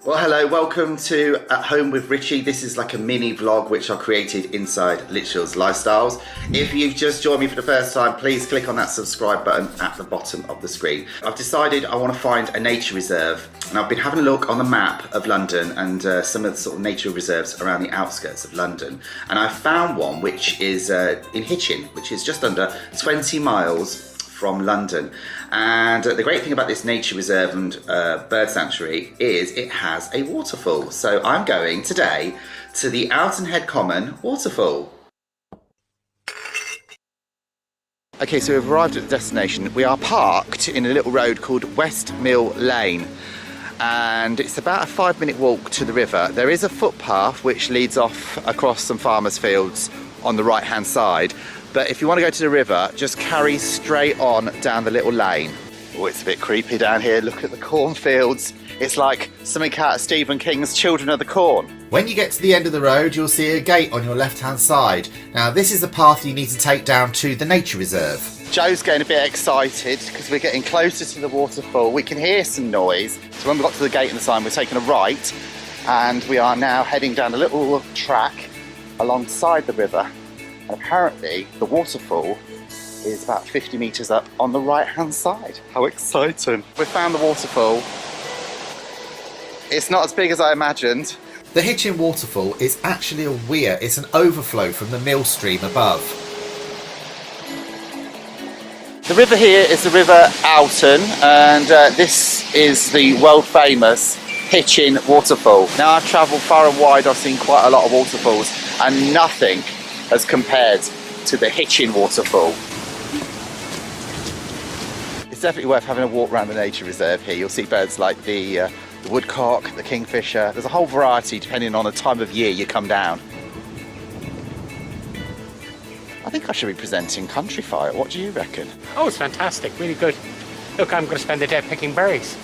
Well, hello, welcome to At Home with Richie. This is like a mini vlog which I created inside Litchfield's Lifestyles. If you've just joined me for the first time, please click on that subscribe button at the bottom of the screen. I've decided I want to find a nature reserve, and I've been having a look on the map of London and some of the sort of nature reserves around the outskirts of London. And I found one which is in Hitchin, which is just under 20 miles from London. And the great thing about this nature reserve and bird sanctuary is it has a waterfall. So I'm going today to the Oulton Head Common waterfall. Okay, so we've arrived at the destination. We are parked in a little road called West Mill Lane, and it's about a 5-minute walk to the river. There is a footpath which leads off across some farmers' fields on the right hand side. But if you want to go to the river, just carry straight on down the little lane. Oh, it's a bit creepy down here. Look at the cornfields. It's like something out of Stephen King's Children of the Corn. When you get to the end of the road, you'll see a gate on your left-hand side. Now, this is the path you need to take down to the nature reserve. Joe's getting a bit excited because we're getting closer to the waterfall. We can hear some noise. So when we got to the gate and the sign, we're taking a right, and we are now heading down a little track alongside the river. Apparently the waterfall is about 50 metres up on the right hand side. How exciting. We found the waterfall. It's not as big as I imagined. The Hitchin waterfall is actually a weir. It's an overflow from the mill stream above. The river here is the River Oulton, and this is the world famous Hitchin waterfall. Now, I've travelled far and wide, I've seen quite a lot of waterfalls, and nothing as compared to the Hitchin waterfall. It's definitely worth having a walk around the nature reserve here. You'll see birds like the woodcock, the kingfisher. There's a whole variety depending on the time of year you come down. I think I should be presenting Country Fire. What do you reckon? Oh, it's fantastic, really good. Look, I'm going to spend the day picking berries.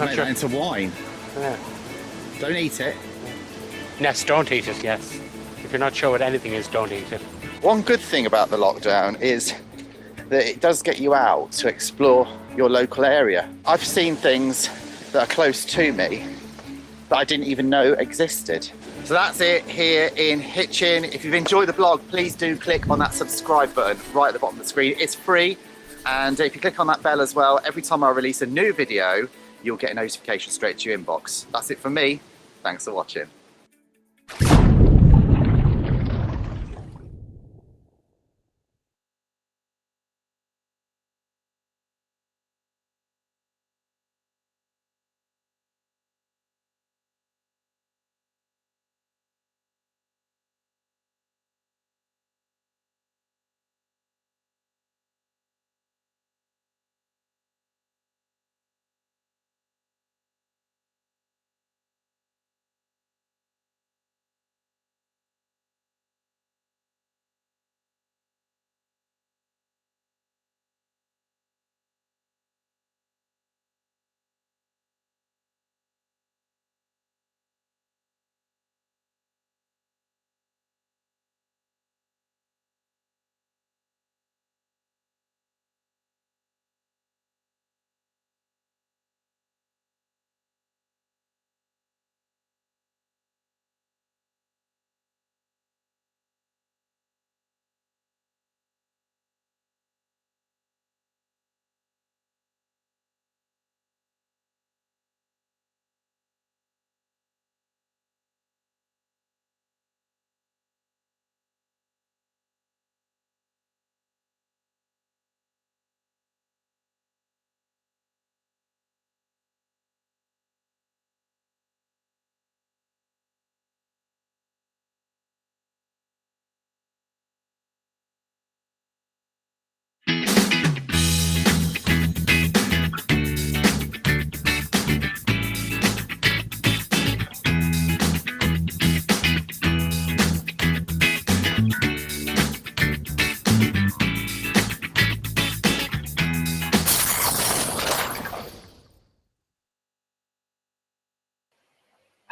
Not sure. That into wine. Yeah. Don't eat it. Yes, don't eat it, yes. If you're not sure what anything is, don't eat it. One good thing about the lockdown is that it does get you out to explore your local area. I've seen things that are close to me that I didn't even know existed. So that's it here in Hitchin. If you've enjoyed the vlog, please do click on that subscribe button right at the bottom of the screen. It's free, and if you click on that bell as well, every time I release a new video, you'll get a notification straight to your inbox. That's it from me. Thanks for watching.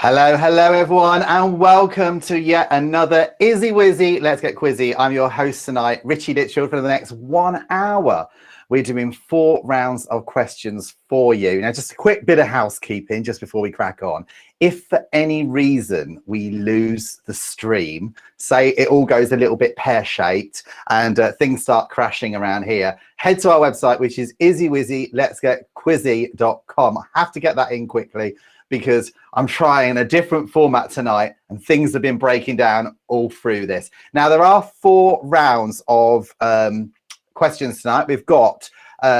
Hello everyone, and welcome to yet another Izzy Wizzy Let's Get Quizzy. I'm your host tonight, Richie Litchfield, for the next 1 hour. we're doing 4 rounds of questions for you. Now, just a quick bit of housekeeping just before we crack on. If for any reason we lose the stream, say it all goes a little bit pear-shaped and things start crashing around here, head to our website, which is izzywizzyletsgetquizzy.com. I have to get that in quickly because I'm trying a different format tonight and things have been breaking down all through this. Now, there are 4 rounds of questions tonight. We've got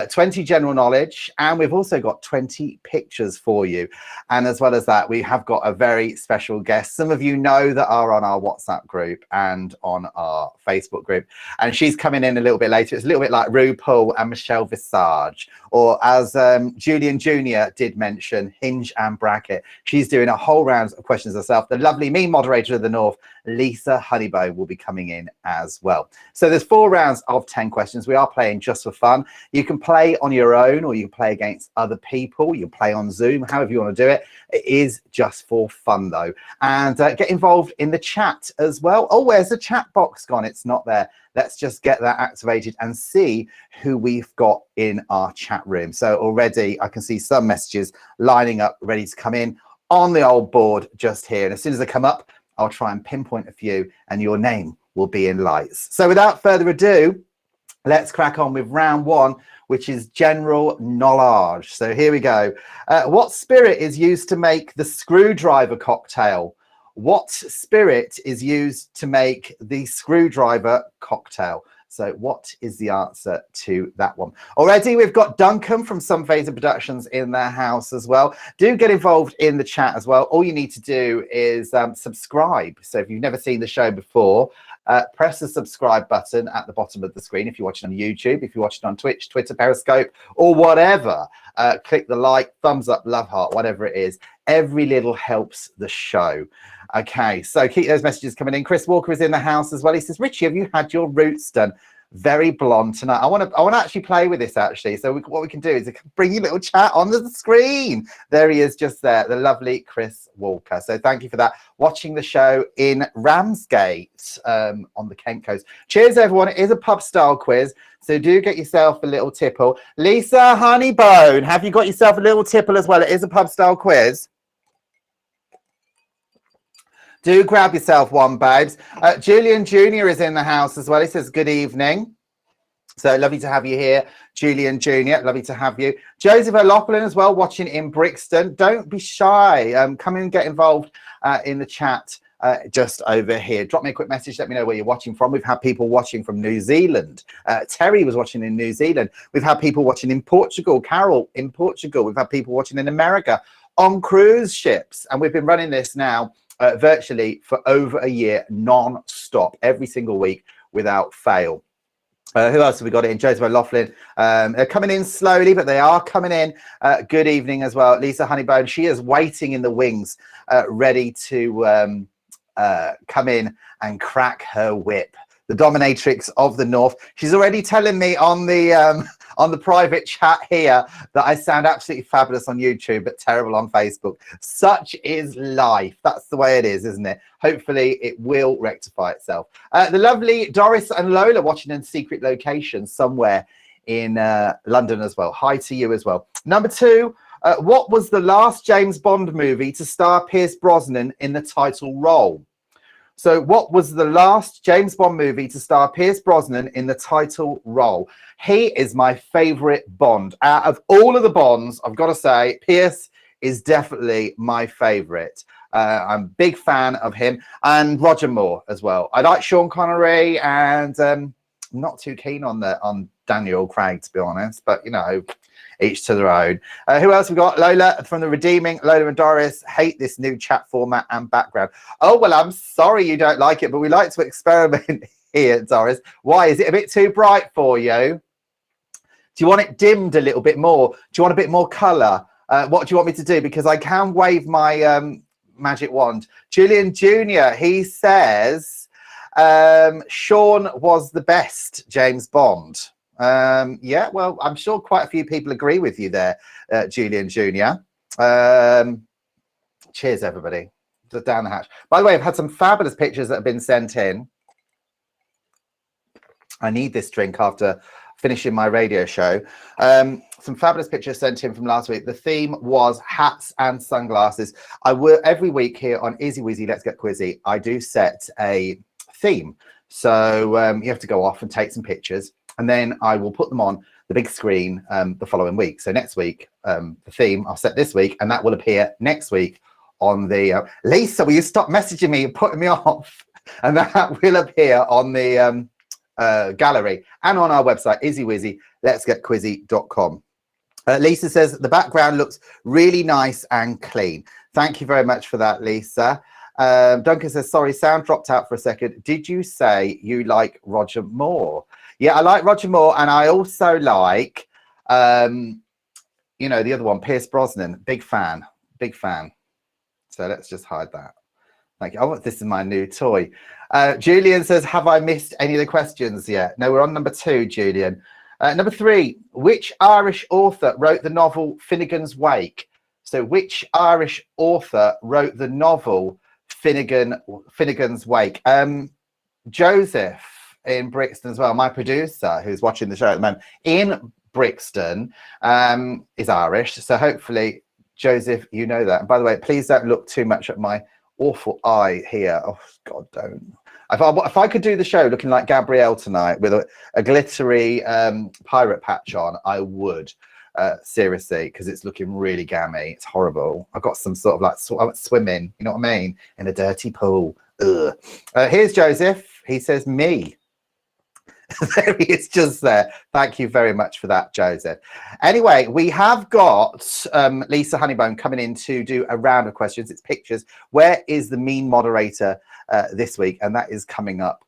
20 general knowledge, and we've also got 20 pictures for you. And as well as that, we have got a very special guest. Some of you know that are on our WhatsApp group and on our Facebook group, and she's coming in a little bit later. It's a little bit like RuPaul and Michelle Visage, or as Julian Jr. did mention, Hinge and Bracket. She's doing a whole round of questions herself. The lovely me moderator of the North, Lisa Honeybone, will be coming in as well. So there's 4 rounds of 10 questions. We are playing just for fun. You can play on your own, or you can play against other people. You can play on Zoom, however you want to do it. It is just for fun though. And get involved in the chat as well. Oh, where's the chat box gone? It's not there. Let's just get that activated and see who we've got in our chat room. So already I can see some messages lining up, ready to come in on the old board just here. And as soon as they come up, I'll try and pinpoint a few and your name will be in lights. So without further ado, let's crack on with round 1, which is general knowledge. So here we go. What spirit is used to make the screwdriver cocktail? What spirit is used to make the screwdriver cocktail? So what is the answer to that one? Already we've got Duncan from Some Phaser Productions in their house as well. Do get involved in the chat as well. All you need to do is subscribe. So if you've never seen the show before, press the subscribe button at the bottom of the screen. If you're watching on YouTube, if you're watching on Twitch, Twitter, Periscope, or whatever, click the like, thumbs up, love heart, whatever it is. Every little helps the show. Okay, so keep those messages coming in. Chris Walker is in the house as well. He says, Richie, have you had your roots done? Very blonde tonight. I want to actually play with this actually. So what we can do is bring your little chat onto the screen. There he is, just there, the lovely Chris Walker. So thank you for that. Watching the show in Ramsgate on the Kent coast. Cheers, everyone. It is a pub style quiz, so do get yourself a little tipple. Lisa Honeybone, have you got yourself a little tipple as well? It is a pub style quiz. Do grab yourself one, babes. Julian Jr. is in the house as well. He says, good evening. So lovely to have you here, Julian Jr. Lovely to have you. Joseph O'Loughlin as well, watching in Brixton. Don't be shy. Come in and get involved in the chat just over here. Drop me a quick message. Let me know where you're watching from. We've had people watching from New Zealand. Terry was watching in New Zealand. We've had people watching in Portugal. Carol in Portugal. We've had people watching in America on cruise ships. And we've been running this now virtually for over a year, non-stop, every single week without fail. Who else have we got in? Joseph O'Loughlin. They're coming in slowly, but they are coming in. Good evening as well. Lisa Honeybone, she is waiting in the wings, ready to come in and crack her whip. The dominatrix of the North. She's already telling me on the private chat here that I sound absolutely fabulous on YouTube, but terrible on Facebook. Such is life. That's the way it is, isn't it? Hopefully it will rectify itself. The lovely Doris and Lola watching in secret locations somewhere in London as well. Hi to you as well. Number 2, what was the last James Bond movie to star Pierce Brosnan in the title role? So what was the last James Bond movie to star Pierce Brosnan in the title role? He is my favorite Bond. Out of all of the Bonds, I've got to say, Pierce is definitely my favorite. I'm a big fan of him, and Roger Moore as well. I like Sean Connery, and not too keen on Daniel Craig, to be honest, but you know, each to their own. Who else we got? Lola from the Redeeming. Lola and Doris hate this new chat format and background. Oh, well, I'm sorry you don't like it, but we like to experiment here, Doris. Why? Is it a bit too bright for you? Do you want it dimmed a little bit more? Do you want a bit more colour? What do you want me to do? Because I can wave my magic wand. Julian Jr., he says, Sean was the best James Bond. Yeah, well, I'm sure quite a few people agree with you there, Julian Jr. Cheers, everybody. Just down the hatch. By the way, I've had some fabulous pictures that have been sent in. I need this drink after finishing my radio show. Some fabulous pictures sent in from last week. The theme was hats and sunglasses. I will every week here on Izzy Wizzy Let's Get Quizzy, I do set a theme. So you have to go off and take some pictures, and then I will put them on the big screen the following week. So next week, the theme I'll set this week, and that will appear next week on the Lisa, will you stop messaging me and putting me off? And that will appear on the gallery and on our website, izzywizzy.letsgetquizzy.com. Lisa says the background looks really nice and clean. Thank you very much for that, Lisa. Duncan says, sorry, sound dropped out for a second. Did you say you like Roger Moore? Yeah, I like Roger Moore, and I also like, you know, the other one, Pierce Brosnan. Big fan, big fan. So let's just hide that. Thank you. Oh, this is my new toy. Julian says, have I missed any of the questions yet? No, we're on number 2, Julian. Number 3, which Irish author wrote the novel Finnegan's Wake? So which Irish author wrote the novel Finnegan's Wake? Joseph in Brixton as well, my producer who's watching the show at the moment in Brixton is Irish. So hopefully, Joseph, you know that. And by the way, please don't look too much at my awful eye here. Oh, God, don't. If I could do the show looking like Gabrielle tonight with a glittery pirate patch on, I would. Seriously, because it's looking really gammy. It's horrible. I've got some sort of like swimming, you know what I mean, in a dirty pool. Ugh. Here's Joseph. He says me. There he is, just there. Thank you very much for that, Joseph. Anyway, we have got Lisa Honeybone coming in to do a round of questions. It's pictures. Where is the mean moderator this week? And that is coming up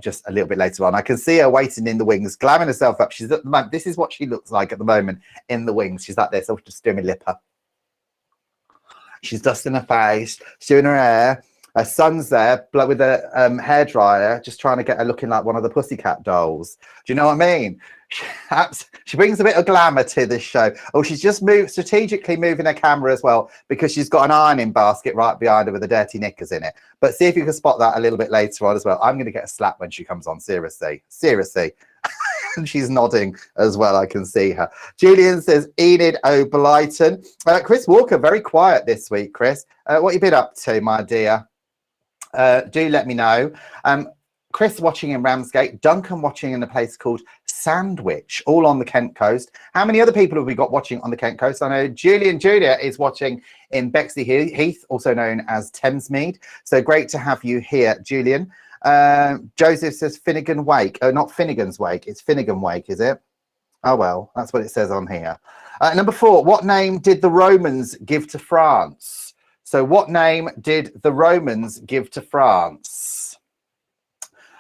just a little bit later on. I can see her waiting in the wings, glamming herself up. She's at the moment. This is what she looks like at the moment in the wings. She's like this. So just doing my lipper. She's dusting her face, she's doing her hair. Her son's there with a hairdryer, just trying to get her looking like one of the Pussycat dolls. Do you know what I mean? She brings a bit of glamour to this show. Oh, she's just strategically moving her camera as well, because she's got an ironing basket right behind her with the dirty knickers in it. But see if you can spot that a little bit later on as well. I'm going to get a slap when she comes on, seriously. Seriously. And she's nodding as well. I can see her. Julian says Enid O'Blighton. Chris Walker, very quiet this week, Chris. What you been up to, my dear? Do let me know. Chris watching in Ramsgate, Duncan watching in a place called Sandwich, all on the Kent coast. How many other people have we got watching on the Kent coast? I know Julia is watching in Bexley Heath, also known as Thamesmead. So great to have you here, Julian. Joseph says Finnegan Wake. Oh, not Finnegan's Wake. It's Finnegan Wake, is it? Oh, well, that's what it says on here. Number 4, what name did the Romans give to France? So what name did the Romans give to France?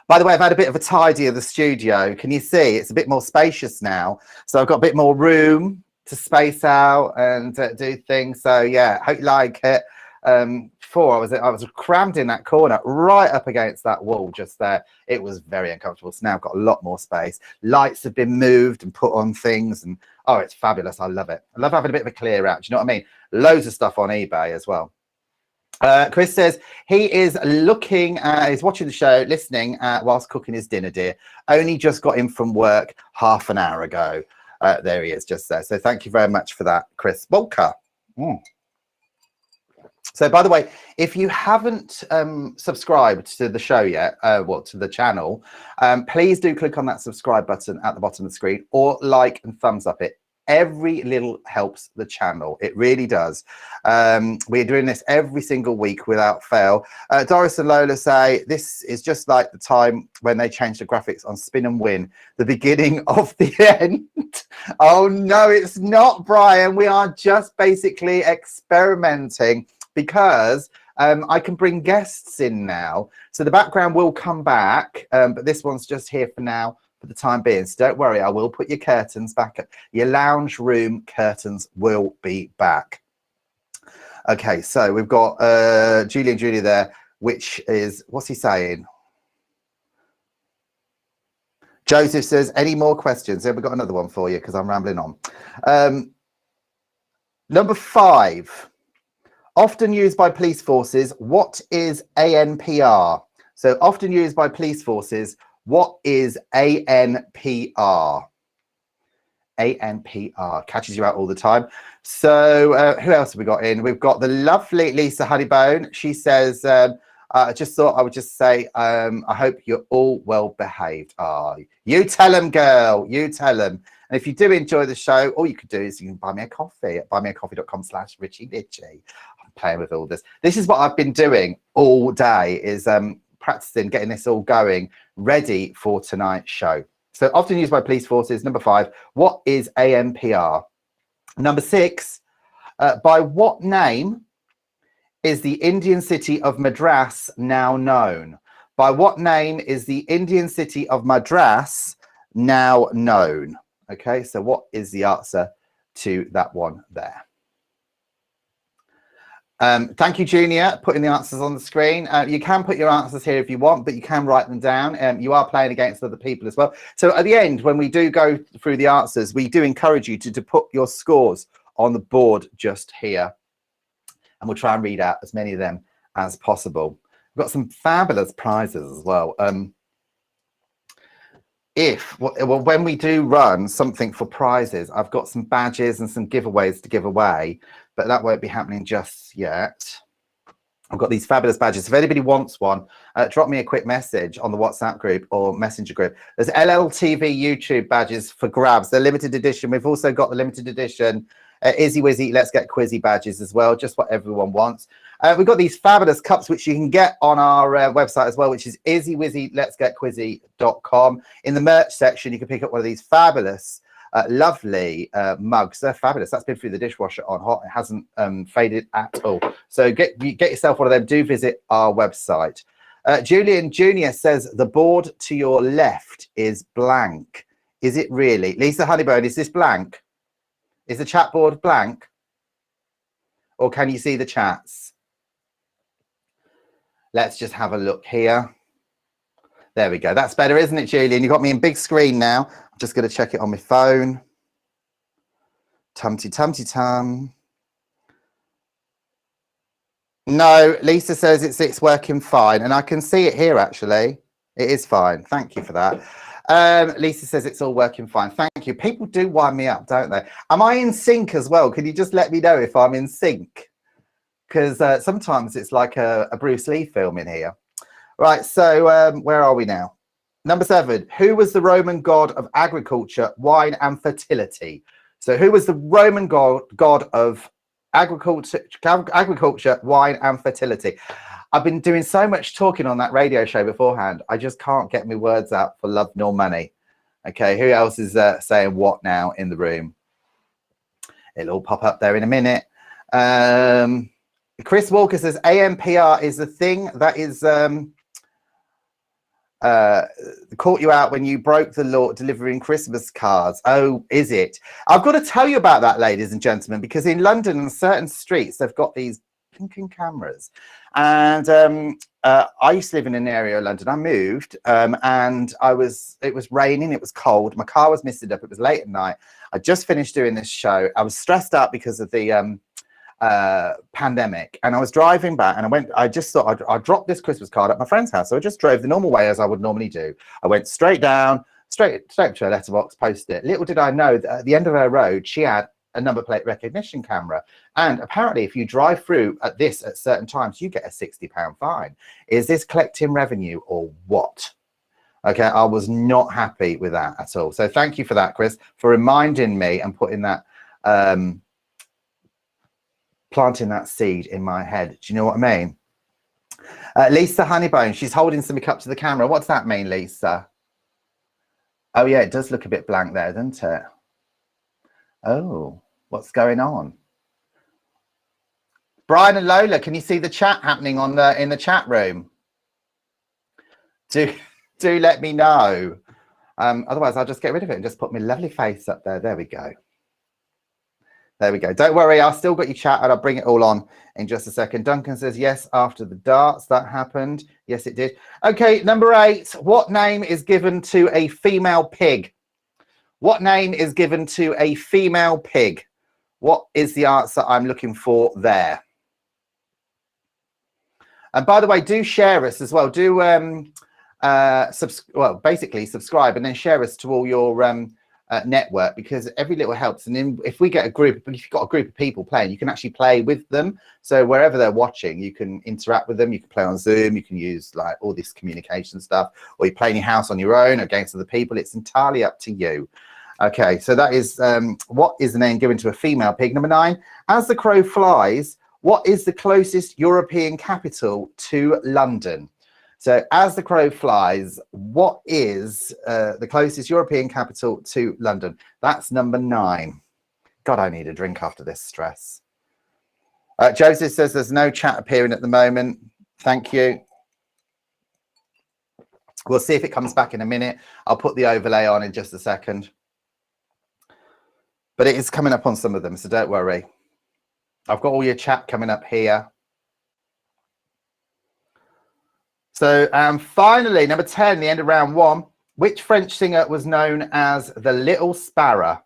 By the way, I've had a bit of a tidy of the studio. Can you see? It's a bit more spacious now. So I've got a bit more room to space out and do things. So yeah, hope you like it. Before I was crammed in that corner right up against that wall just there. It was very uncomfortable. So now I've got a lot more space. Lights have been moved and put on things, and oh, it's fabulous. I love it. I love having a bit of a clear out. Do you know what I mean? Loads of stuff on eBay as well. Chris says he is looking, he's watching the show, listening whilst cooking his dinner, dear. Only just got in from work half an hour ago. There he is, just there. So thank you very much for that, Chris Walker. So, by the way, if you haven't subscribed to the show yet, to the channel, please do click on that subscribe button at the bottom of the screen, or like and thumbs up it. Every little helps the channel. It really does. We're doing this every single week without fail. Doris and Lola say, this is just like the time when they changed the graphics on Spin and Win, the beginning of the end. Oh, no, it's not, Brian. We are just basically experimenting, because I can bring guests in now. So the background will come back, but this one's just here for now, for the time being. So don't worry, I will put your curtains back up. Your lounge room curtains will be back. Okay, so we've got Julie and Julie there, which is, what's he saying? Joseph says, any more questions? We've got another one for you because I'm rambling on. Number 5. Often used by police forces, what is ANPR? So often used by police forces, what is ANPR? ANPR catches you out all the time. So who else have we got in? We've got the lovely Lisa Honeybone. She says, I just thought I would just say, I hope you're all well behaved. You tell them, girl. You tell them. And if you do enjoy the show, all you could do is you can buy me a coffee at buymeacoffee.com/RichieLitchie. I'm playing with all this. This is what I've been doing all day, is practicing, getting this all going, ready for tonight's show. So often used by police forces. Number 5, what is ANPR? Number 6, by what name is the Indian city of Madras now known? By what name is the Indian city of Madras now known? Okay, so what is the answer to that one there? Thank you, Junior, putting the answers on the screen. You can put your answers here if you want, but you can write them down. You are playing against other people as well. So at the end, when we do go through the answers, we do encourage you to put your scores on the board just here. And we'll try and read out as many of them as possible. We've got some fabulous prizes as well. When we do run something for prizes, I've got some badges and some giveaways to give away, but that won't be happening just yet. I've got these fabulous badges. If anybody wants one, drop me a quick message on the WhatsApp group or Messenger group. There's LLTV YouTube badges for grabs. They're limited edition. We've also got the limited edition Izzy Wizzy Let's Get Quizzy badges as well, just what everyone wants. We've got these fabulous cups which you can get on our website as well, which is izzywizzylet'sgetquizzy.com. In the merch section, you can pick up one of these fabulous lovely mugs. They're fabulous. That's been through the dishwasher on hot. It hasn't faded at all. So get yourself one of them. Do visit our website. Julian Jr. says the board to your left is blank. Is it really? Lisa Honeybone, is this blank? Is the chat board blank? Or can you see the chats? Let's just have a look here. There we go. That's better, isn't it, Julian? You got me in big screen now. I'm just going to check it on my phone. Tum-ty-tum-ty-tum. No, Lisa says it's working fine. And I can see it here, actually. It is fine. Thank you for that. Lisa says it's all working fine. Thank you. People do wind me up, don't they? Am I in sync as well? Can you just let me know if I'm in sync? Because sometimes it's like a Bruce Lee film in here. Right, so where are we now? Number 7. Who was the Roman god of agriculture, wine, and fertility? So who was the Roman god of agriculture, wine, and fertility? I've been doing so much talking on that radio show beforehand. I just can't get my words out for love nor money. Okay, who else is saying what now in the room? It'll all pop up there in a minute. Chris Walker says ANPR is the thing that is caught you out when you broke the law delivering Christmas cards. Oh, is it? I've got to tell you about that, ladies and gentlemen, because in London on certain streets they've got these blinking cameras. And I used to live in an area of London. I moved and it was raining, it was cold, my car was misted up, it was late at night. I just finished doing this show. I was stressed out because of the pandemic, and I was driving back and I just thought I'd drop this Christmas card at my friend's house. So I just drove the normal way as I would normally do. I went straight down, straight to her letterbox, posted it. Little did I know that at the end of her road she had a number plate recognition camera, and apparently if you drive through at certain times you get a £60 fine. Is this collecting revenue or what? Okay, I was not happy with that at all. So thank you for that, Chris, for reminding me and putting that planting that seed in my head. Do you know what I mean? Lisa Honeybone, she's holding something up to the camera. What's that mean, Lisa? Oh yeah, it does look a bit blank there, doesn't it? Oh, what's going on? Brian and Lola, can you see the chat happening on in the chat room? Do let me know. Otherwise, I'll just get rid of it and just put my lovely face up there. There we go. There we go. Don't worry, I've still got your chat and I'll bring it all on in just a second. Duncan says, yes, after the darts, that happened. Yes, it did. Okay, number 8. What name is given to a female pig? What name is given to a female pig? What is the answer I'm looking for there? And by the way, do share us as well. Do basically subscribe and then share us to all your network, because every little helps. And then if you've got a group of people playing, you can actually play with them. So wherever they're watching, you can interact with them. You can play on Zoom. You can use like all this communication stuff, or you play in your house on your own against other people. It's entirely up to you. Okay, so that is what is the name given to a female pig. Number 9, as the crow flies, what is the closest European capital to London? So as the crow flies, what is the closest European capital to London? That's number 9. God, I need a drink after this stress. Joseph says there's no chat appearing at the moment. Thank you. We'll see if it comes back in a minute. I'll put the overlay on in just a second. But it is coming up on some of them, so don't worry. I've got all your chat coming up here. So finally, number 10, the end of round 1. Which French singer was known as the Little Sparrow?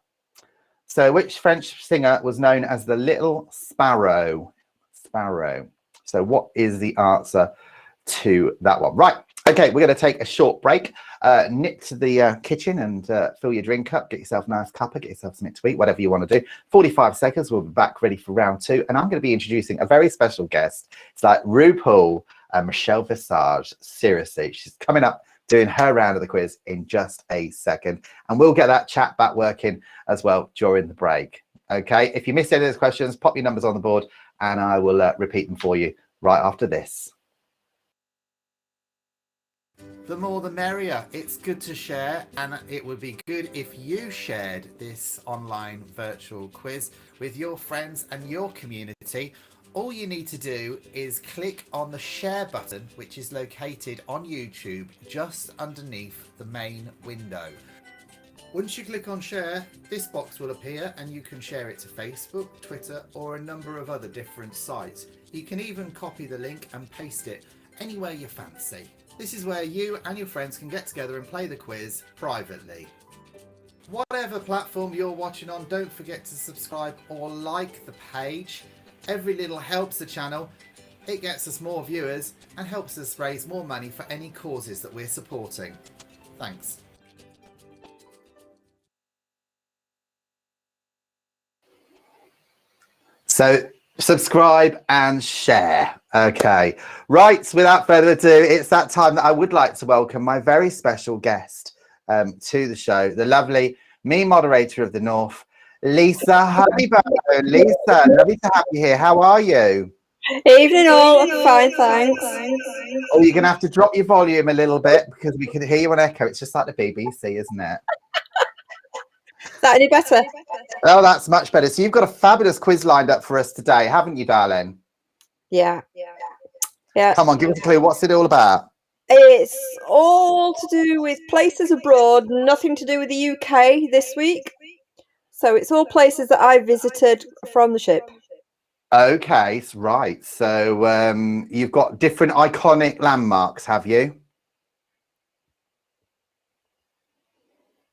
So which French singer was known as the Little Sparrow? So what is the answer to that one? Right. Okay, we're going to take a short break. Nip to the kitchen and fill your drink up. Get yourself a nice cuppa, get yourself something to eat, whatever you want to do. 45 seconds, we'll be back ready for round 2. And I'm going to be introducing a very special guest. It's like RuPaul and Michelle Visage. Seriously, she's coming up doing her round of the quiz in just a second. And we'll get that chat back working as well during the break. Okay, if you missed any of those questions, pop your numbers on the board and I will repeat them for you right after this. The more the merrier. It's good to share, and it would be good if you shared this online virtual quiz with your friends and your community. All you need to do is click on the share button, which is located on YouTube just underneath the main window. Once you click on share, this box will appear and you can share it to Facebook, Twitter, or a number of other different sites. You can even copy the link and paste it anywhere you fancy. This is where you and your friends can get together and play the quiz privately. Whatever platform you're watching on, don't forget to subscribe or like the page. Every little helps the channel. It gets us more viewers and helps us raise more money for any causes that we're supporting. Thanks. So subscribe and share. Okay, right, without further ado, it's that time that I would like to welcome my very special guest to the show, the lovely me moderator of the North, Lisa Honeybone. Lisa, lovely to have you here. How are you? Evening all, I'm fine, thanks. Oh, you're gonna have to drop your volume a little bit because we can hear you on echo. It's just like the BBC, isn't it? Is that any better? Oh, that's much better. So you've got a fabulous quiz lined up for us today, haven't you, darling? Yeah. Come on, give us a clue. What's it all about? It's all to do with places abroad, nothing to do with the UK this week. So it's all places that I visited from the ship. Okay, right. So you've got different iconic landmarks, have you?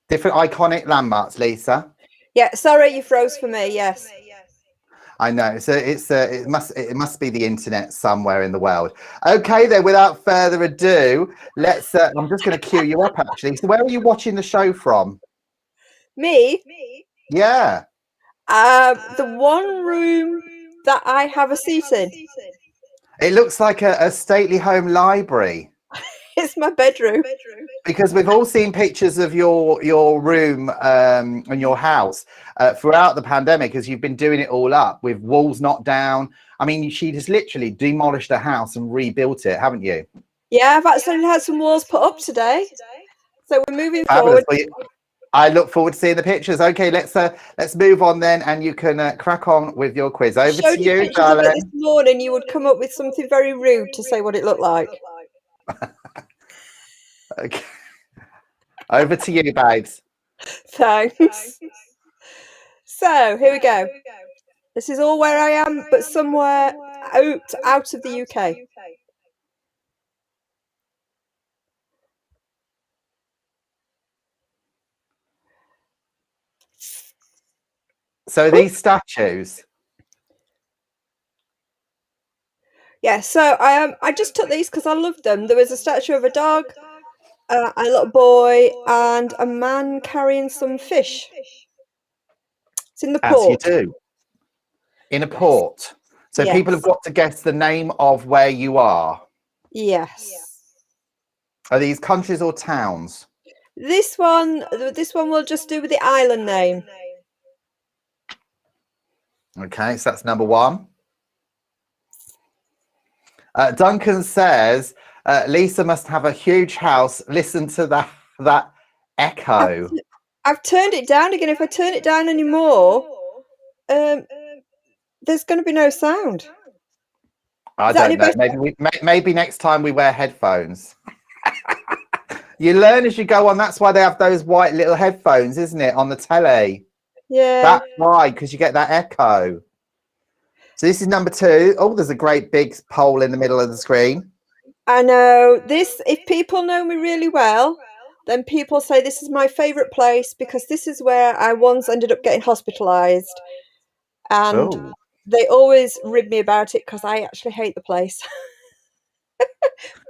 Different iconic landmarks, Lisa. Yeah, sorry, you froze for me. Yes. I know. So it must be the internet somewhere in the world. Okay, then. Without further ado, let's. I'm just going to cue you up. Actually, so where are you watching the show from? Me? Yeah. The one room that I have a seat in. It looks like a stately home library. It's my bedroom. Because we've all seen pictures of your room and your house throughout the pandemic, as you've been doing it all up with walls knocked down. I mean, she just literally demolished a house and rebuilt it, haven't you? Yeah, I've actually had some walls put up today. So we're moving Fabulous. forward. Well, I look forward to seeing the pictures. Okay, let's move on then, and you can crack on with your quiz. Over to you, darling. This morning, you would come up with something very rude to say what it looked like. Okay. Over to you, babes. Thanks. So here we go. This is all where I am, but somewhere out of the UK. So these statues. Yeah, so I just took these because I loved them. There was a statue of a dog, a little boy and a man carrying some fish. It's in the As you port. do. In a Yes. port. So people have Yes. got to guess the name of where you are. Yes. Are these countries or towns? This one we'll just do with the island name. Okay, so that's number one. Duncan says, Lisa must have a huge house. Listen to that echo. I've turned it down again. If I turn it down anymore, there's going to be no sound. I Is that any don't know. Maybe next time we wear headphones. You learn as you go on. That's why they have those white little headphones, isn't it, on the telly? Yeah. That's why, because you get that echo. So this is number two. Oh, there's a great big pole in the middle of the screen. I know this. If people know me really well, then people say this is my favourite place because this is where I once ended up getting hospitalised, and Oh. they always rib me about it because I actually hate the place.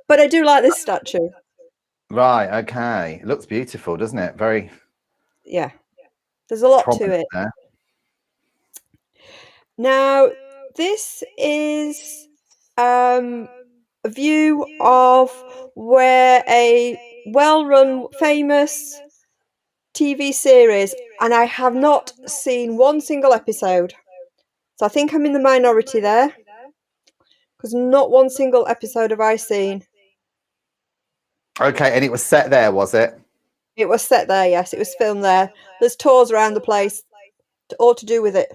But I do like this statue. Right. Okay. It looks beautiful, doesn't it? Very. Yeah. There's a lot to prominent it. there. Now, this is a view of where a well-run, famous TV series, and I have not seen one single episode. So I think I'm in the minority there, because not one single episode have I seen. Okay, and it was set there, was it? It was set there, yes. It was filmed there. There's tours around the place, all to do with it.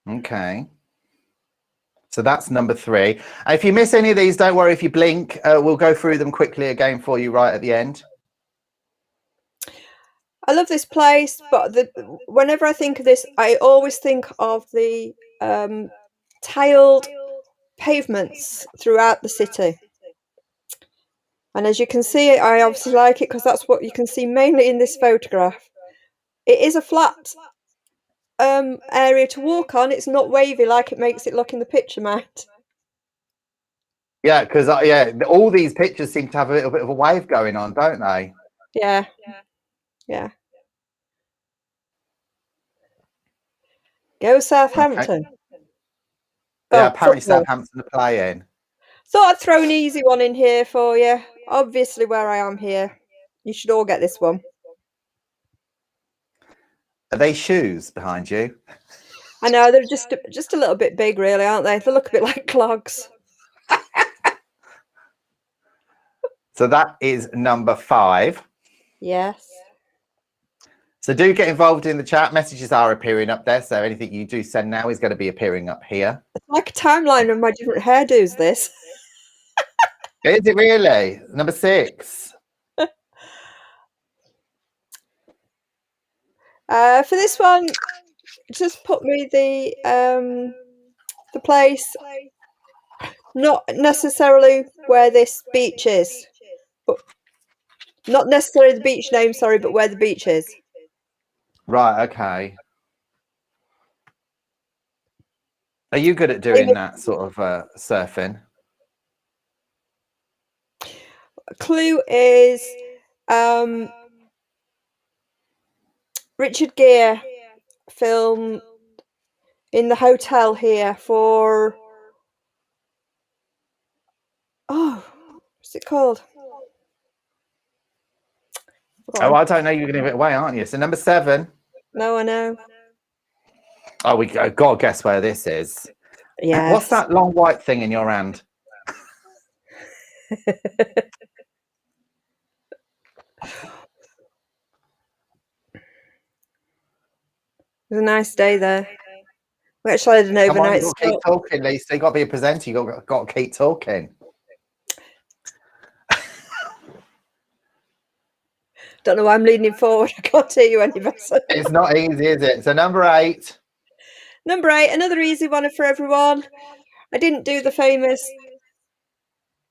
Okay. So that's number three. If you miss any of these, don't worry. If you blink, we'll go through them quickly again for you right at the end. I love this place, but whenever I think of this, I always think of the tiled pavements throughout the city. And as you can see, I obviously like it because that's what you can see mainly in this photograph. It is a flat area to walk on. It's not wavy like it makes it look in the picture, Matt. Yeah, because all these pictures seem to have a little bit of a wave going on, don't they? Yeah. Yeah. Go Southampton. Okay. Oh, Yeah, apparently football. Southampton are playing. Thought I'd throw an easy one in here for you. Obviously, where I am here, you should all get this one. Are they shoes behind you? I know they're just a little bit big, really, aren't they? They look a bit like clogs. So that is number 5. Yes. So do get involved in the chat. Messages are appearing up there. So anything you do send now is going to be appearing up here. It's like a timeline of my different hairdos, this. Is it really? Number 6. For this one, just put me the place, not necessarily where this beach is, but not necessarily the beach name, sorry, but where the beach is. Right, okay. Are you good at doing that sort of surfing? Clue is Richard Gere film in the hotel here for what's it called? Oh, I don't know. You're going to give it away, aren't you? So number 7. No, I know. Oh, we got to guess where this is. Yeah. What's that long white thing in your hand? It was a nice day there. We actually had an overnight stop. Keep talking, Lisa. You've got to be a presenter. You've got to keep talking. Don't know why I'm leaning forward. I can't hear you any better. It's not easy, is it? So number 8. Number 8, another easy one for everyone. I didn't do the famous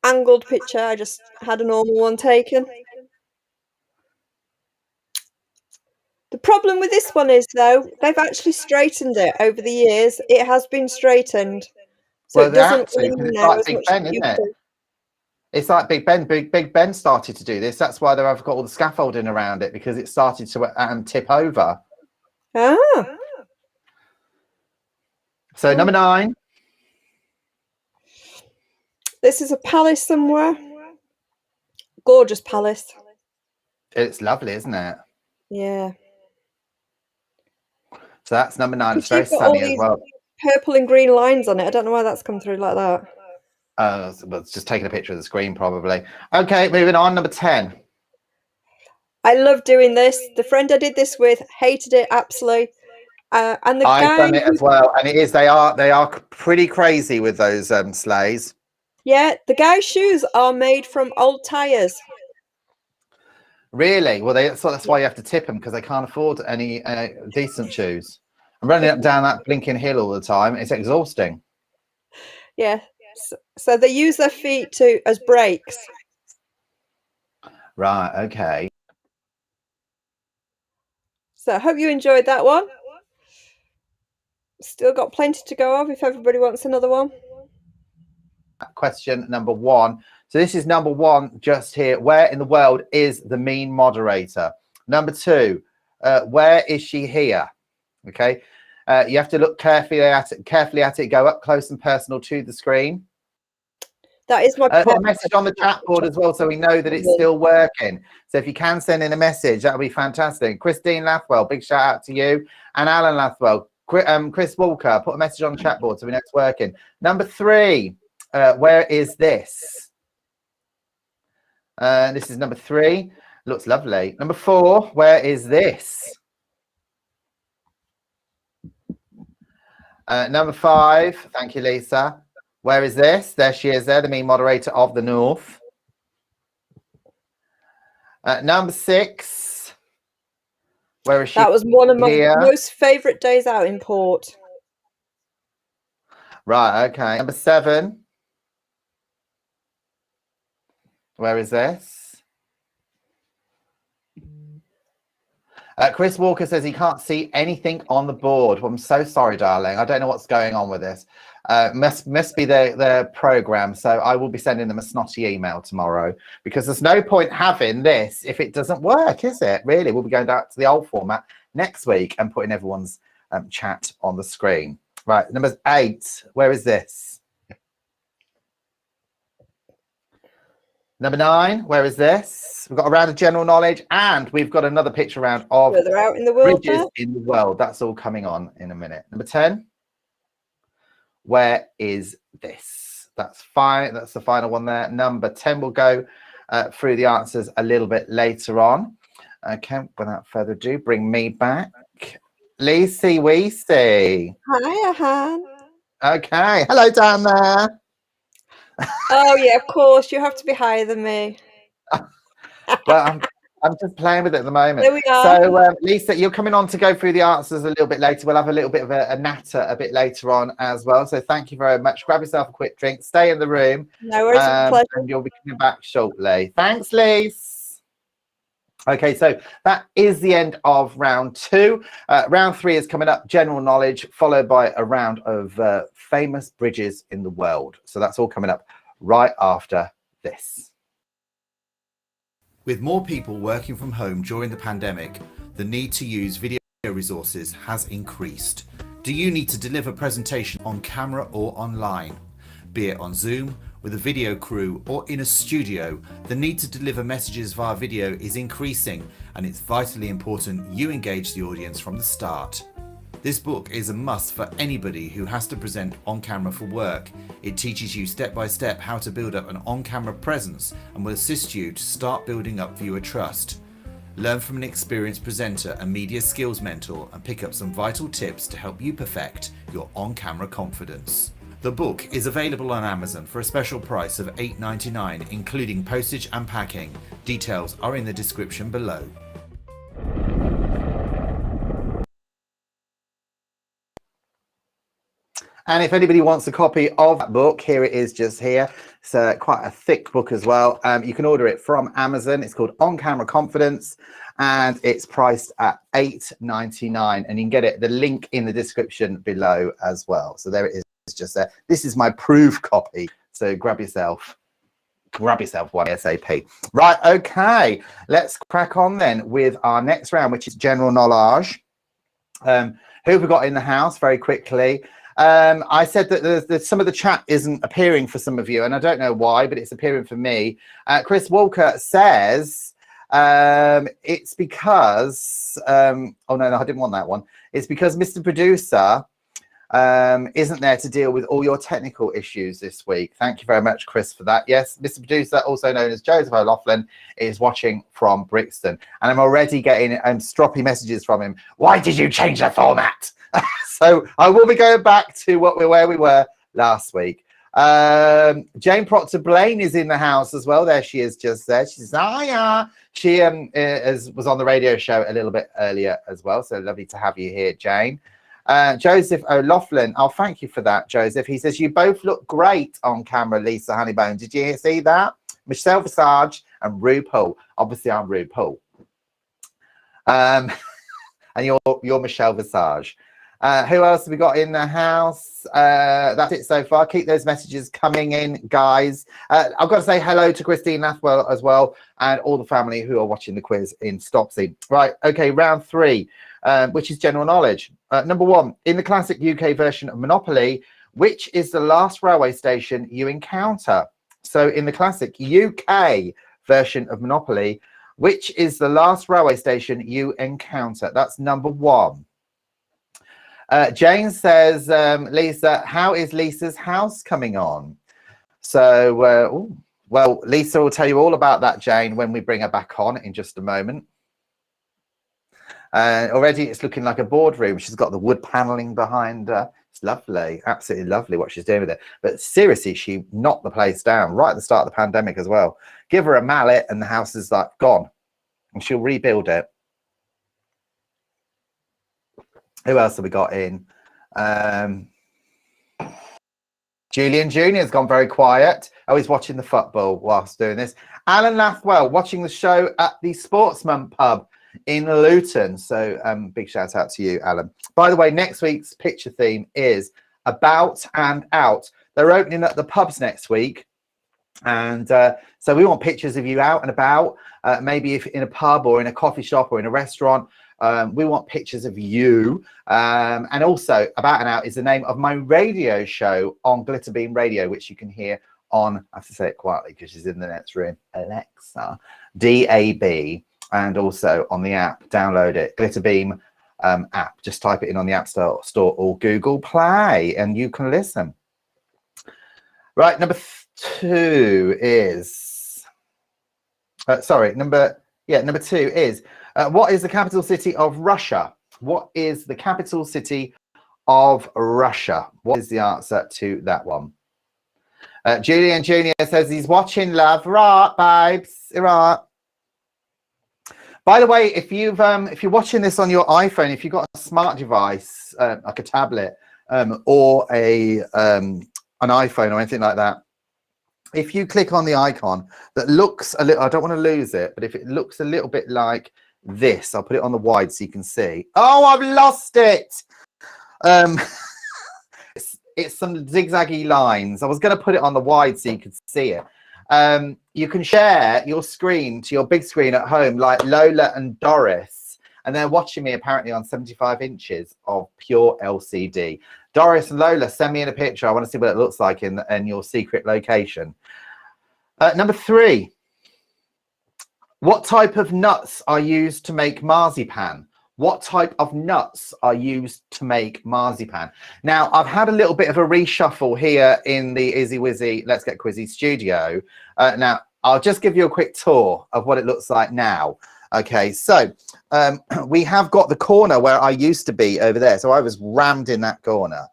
angled picture. I just had a normal one taken. The problem with this one is, though, they've actually straightened it over the years. It has been straightened. So Well, it doesn't it's like Big Ben, isn't it? It's like Big Ben. Big Ben started to do this. That's why they've got all the scaffolding around it, because it started to tip over. Ah, So number 9. this is a palace somewhere. Gorgeous palace. It's lovely, isn't it? Yeah. So that's number 9. It's But very you've got all sunny as these well. purple and green lines on it. I don't know why that's come through like that. Well, it's just taking a picture of the screen, probably. Okay, moving on. Number 10. I love doing this. The friend I did this with hated it absolutely. And the I've guy done it as well, and it is. They are pretty crazy with those sleighs. Yeah, the guy's shoes are made from old tires. Really? Well, that's why you have to tip them, because they can't afford any decent shoes. I'm running up down that blinking hill all the time. It's exhausting. Yeah. So they use their feet as brakes. Right. Okay. So I hope you enjoyed that one. Still got plenty to go of if everybody wants another one. Question number 1. So this is number 1 just here. Where in the world is the mean moderator? Number 2. Where is she here? Okay. You have to look carefully at it. Go up close and personal to the screen. That is my Put a message on the chat board as well, so we know that it's still working. So if you can send in a message, that would be fantastic. Christine Lathwell, big shout out to you. And Alan Lathwell. Chris Walker, put a message on the chat board so we know it's working. Number 3, where is this? This is number 3. Looks lovely. Number 4, where is this? Number 5, thank you, Lisa. Where is this? There she is there, the mean moderator of the North. Number 6. Where is she? That was one of my most favourite days out in port. Right, okay. Number 7. Where is this? Chris Walker says he can't see anything on the board. Well, I'm so sorry, darling. I don't know what's going on with this. Must be their program. So I will be sending them a snotty email tomorrow, because there's no point having this if it doesn't work, is it? Really, we'll be going back to the old format next week and putting everyone's chat on the screen. Right, number 8. Where is this? Number 9. Where is this? We've got a round of general knowledge, and we've got another picture round of Further out in the world. bridges in the world. That's all coming on in a minute. Number 10. Where is this? That's fine. That's the final one there. Number 10. We'll go through the answers a little bit later on. Okay, without further ado, bring me back. Lacey Weesey. Hi, Ahan. Okay. Hello down there. Oh, yeah, of course. You have to be higher than me. Well, I'm just playing with it at the moment. There we are. So, Lisa, you're coming on to go through the answers a little bit later. We'll have a little bit of a natter a bit later on as well. So thank you very much. Grab yourself a quick drink. Stay in the room. No worries. Pleasure. And you'll be coming back shortly. Thanks, Lisa. Okay, so that is the end of round 2. Round 3 is coming up, general knowledge, followed by a round of famous bridges in the world. So that's all coming up right after this. With more people working from home during the pandemic, the need to use video resources has increased. Do you need to deliver presentation on camera or online? Be it on Zoom, with a video crew, or in a studio, the need to deliver messages via video is increasing, and it's vitally important you engage the audience from the start. This book is a must for anybody who has to present on camera for work. It teaches you step by step how to build up an on-camera presence and will assist you to start building up viewer trust. Learn from an experienced presenter and media skills mentor and pick up some vital tips to help you perfect your on-camera confidence. The book is available on Amazon for a special price of $8.99, including postage and packing. Details are in the description below. And if anybody wants a copy of that book, here it is just here. It's quite a thick book as well. You can order it from Amazon. It's called On Camera Confidence, and it's priced at $8.99. And you can get it, the link in the description below as well. So there it is, just there. This is my proof copy. So grab yourself grab yourself one ASAP. Right, okay. Let's crack on then with our next round, which is general knowledge. Who have we got in the house very quickly? I said that some of the chat isn't appearing for some of you, and I don't know why, but it's appearing for me. Chris Walker says it's because, oh no, I didn't want that one. It's because Mr. Producer isn't there to deal with all your technical issues this week. Thank you very much, Chris, for that. Yes, Mr. Producer, also known as Joseph O'Loughlin, is watching from Brixton, and I'm already getting stroppy messages from him. Why did you change the format? So I will be going back to where we were last week. Jane Proctor Blaine is in the house as well. There she is, just there. She says, "Oh yeah." She was on the radio show a little bit earlier as well. So lovely to have you here, Jane. Joseph O'Loughlin, oh, thank you for that, Joseph. He says, you both look great on camera, Lisa Honeybone. Did you see that? Michelle Visage and RuPaul. Obviously, I'm RuPaul. And you're Michelle Visage. Who else have we got in the house? That's it so far. Keep those messages coming in, guys. I've got to say hello to Christine Lathwell as well, and all the family who are watching the quiz in Stopsy. Right, okay, round 3. Which is general knowledge. Number 1, in the classic UK version of Monopoly, which is the last railway station you encounter? So in the classic UK version of Monopoly, which is the last railway station you encounter? That's number 1. Jane says, Lisa, how is Lisa's house coming on? So, well, Lisa will tell you all about that, Jane, when we bring her back on in just a moment. Already it's looking like a boardroom. She's got the wood paneling behind her. It's lovely, absolutely lovely what she's doing with it. But seriously, she knocked the place down right at the start of the pandemic as well. Give her a mallet and the house is like gone, and she'll rebuild it. Who else have we got in? Julian Jr. has gone very quiet. Oh, he's watching the football whilst doing this. Alan Lathwell watching the show at the Sportsman pub in Luton. So big shout out to you, Alan. By the way, next week's picture theme is About and Out. They're opening up the pubs next week, and so we want pictures of you out and about, maybe if in a pub or in a coffee shop or in a restaurant. We want pictures of you, and also About and Out is the name of my radio show on Glitterbeam Radio, which you can hear on, I have to say it quietly because she's in the next room, Alexa, DAB. And also on the app, download it, Glitterbeam app. Just type it in on the App Store or Google Play, and you can listen. Right, number 2 is, number 2 is, what is the capital city of Russia? What is the capital city of Russia? What is the answer to that one? Julian Jr. says he's watching, love. Right, babes. Right. By the way, if you're watching this on your iPhone, if you've got a smart device like a tablet or an iPhone or anything like that, if you click on the icon that looks a little, I don't want to lose it, but if it looks a little bit like this, I'll put it on the wide so you can see. Oh, I've lost it. It's some zigzaggy lines. I was going to put it on the wide so you could see it. You can share your screen to your big screen at home, like Lola and Doris, and they're watching me apparently on 75 inches of pure LCD. Doris and Lola, send me in a picture. I want to see what it looks like in your secret location. Number 3, what type of nuts are used to make marzipan? What type of nuts are used to make marzipan? Now, I've had a little bit of a reshuffle here in the Izzy Wizzy Let's Get Quizzy studio. Now, I'll just give you a quick tour of what it looks like now. Okay, so we have got the corner where I used to be over there. So I was rammed in that corner.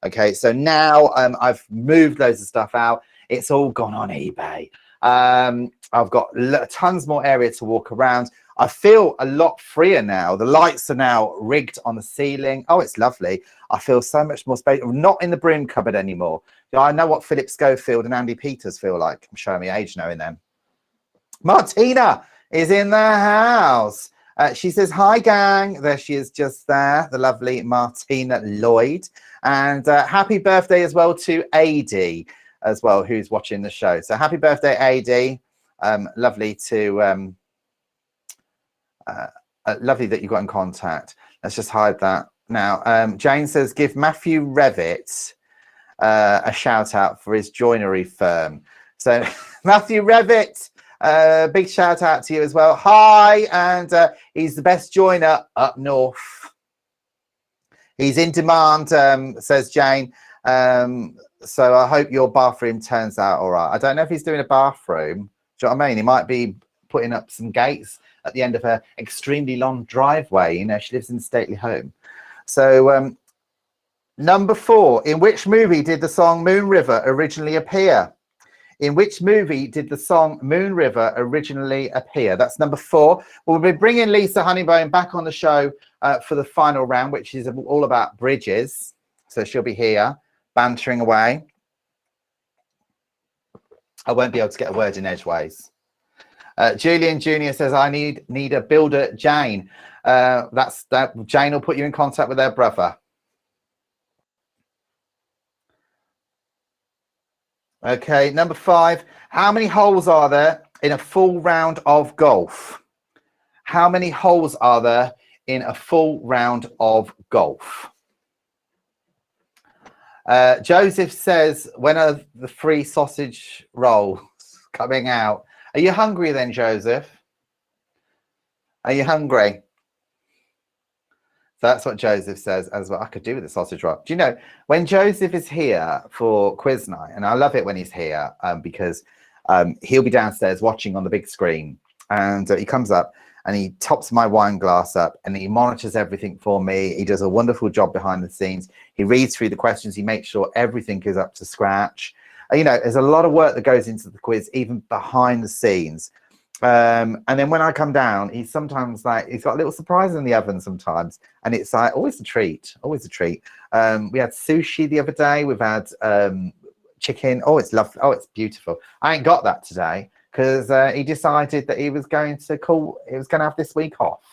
Okay, so now I've moved loads of stuff out. It's all gone on eBay. I've got tons more area to walk around. I feel a lot freer now. The lights are now rigged on the ceiling. Oh, it's lovely. I feel so much more space. I'm not in the broom cupboard anymore. I know what Philip Schofield and Andy Peters feel like. I'm showing me age knowing them. Martina is in the house. She says, hi, gang. There she is just there, the lovely Martina Lloyd. And happy birthday as well to AD. as well, who's watching the show. So happy birthday, AD. Lovely to lovely that you got in contact. Let's just hide that now. Jane says, give Matthew Revitt a shout out for his joinery firm. So Matthew Revitt, big shout out to you as well. Hi, and he's the best joiner up north. He's in demand, says Jane. So I hope your bathroom turns out all right. I don't know if he's doing a bathroom. Do you know what I mean? He might be putting up some gates at the end of her extremely long driveway. You know, she lives in a stately home. So number 4, in which movie did the song Moon River originally appear? In which movie did the song Moon River originally appear? That's number 4. We'll be bringing Lisa Honeybone back on the show for the final round, which is all about bridges. So she'll be here bantering away. I won't be able to get a word in edgeways. Julian Jr. says, I need a builder, Jane. That's that. Jane will put you in contact with her brother. Okay, number 5. How many holes are there in a full round of golf? How many holes are there in a full round of golf? Joseph says, when are the free sausage rolls coming out? Are you hungry then, Joseph? Are you hungry? So that's what Joseph says as well. I could do with a sausage roll. Do you know, when Joseph is here for quiz night, and I love it when he's here because he'll be downstairs watching on the big screen, and he comes up and he tops my wine glass up and he monitors everything for me. He does a wonderful job behind the scenes. He reads through the questions. He makes sure everything is up to scratch. You know, there's a lot of work that goes into the quiz, even behind the scenes. And then when I come down, he's sometimes like, he's got a little surprise in the oven sometimes, and it's like always a treat. We had sushi the other day. We've had chicken. Oh, it's lovely. Oh, it's beautiful. I ain't got that today because he decided that he was going to have this week off.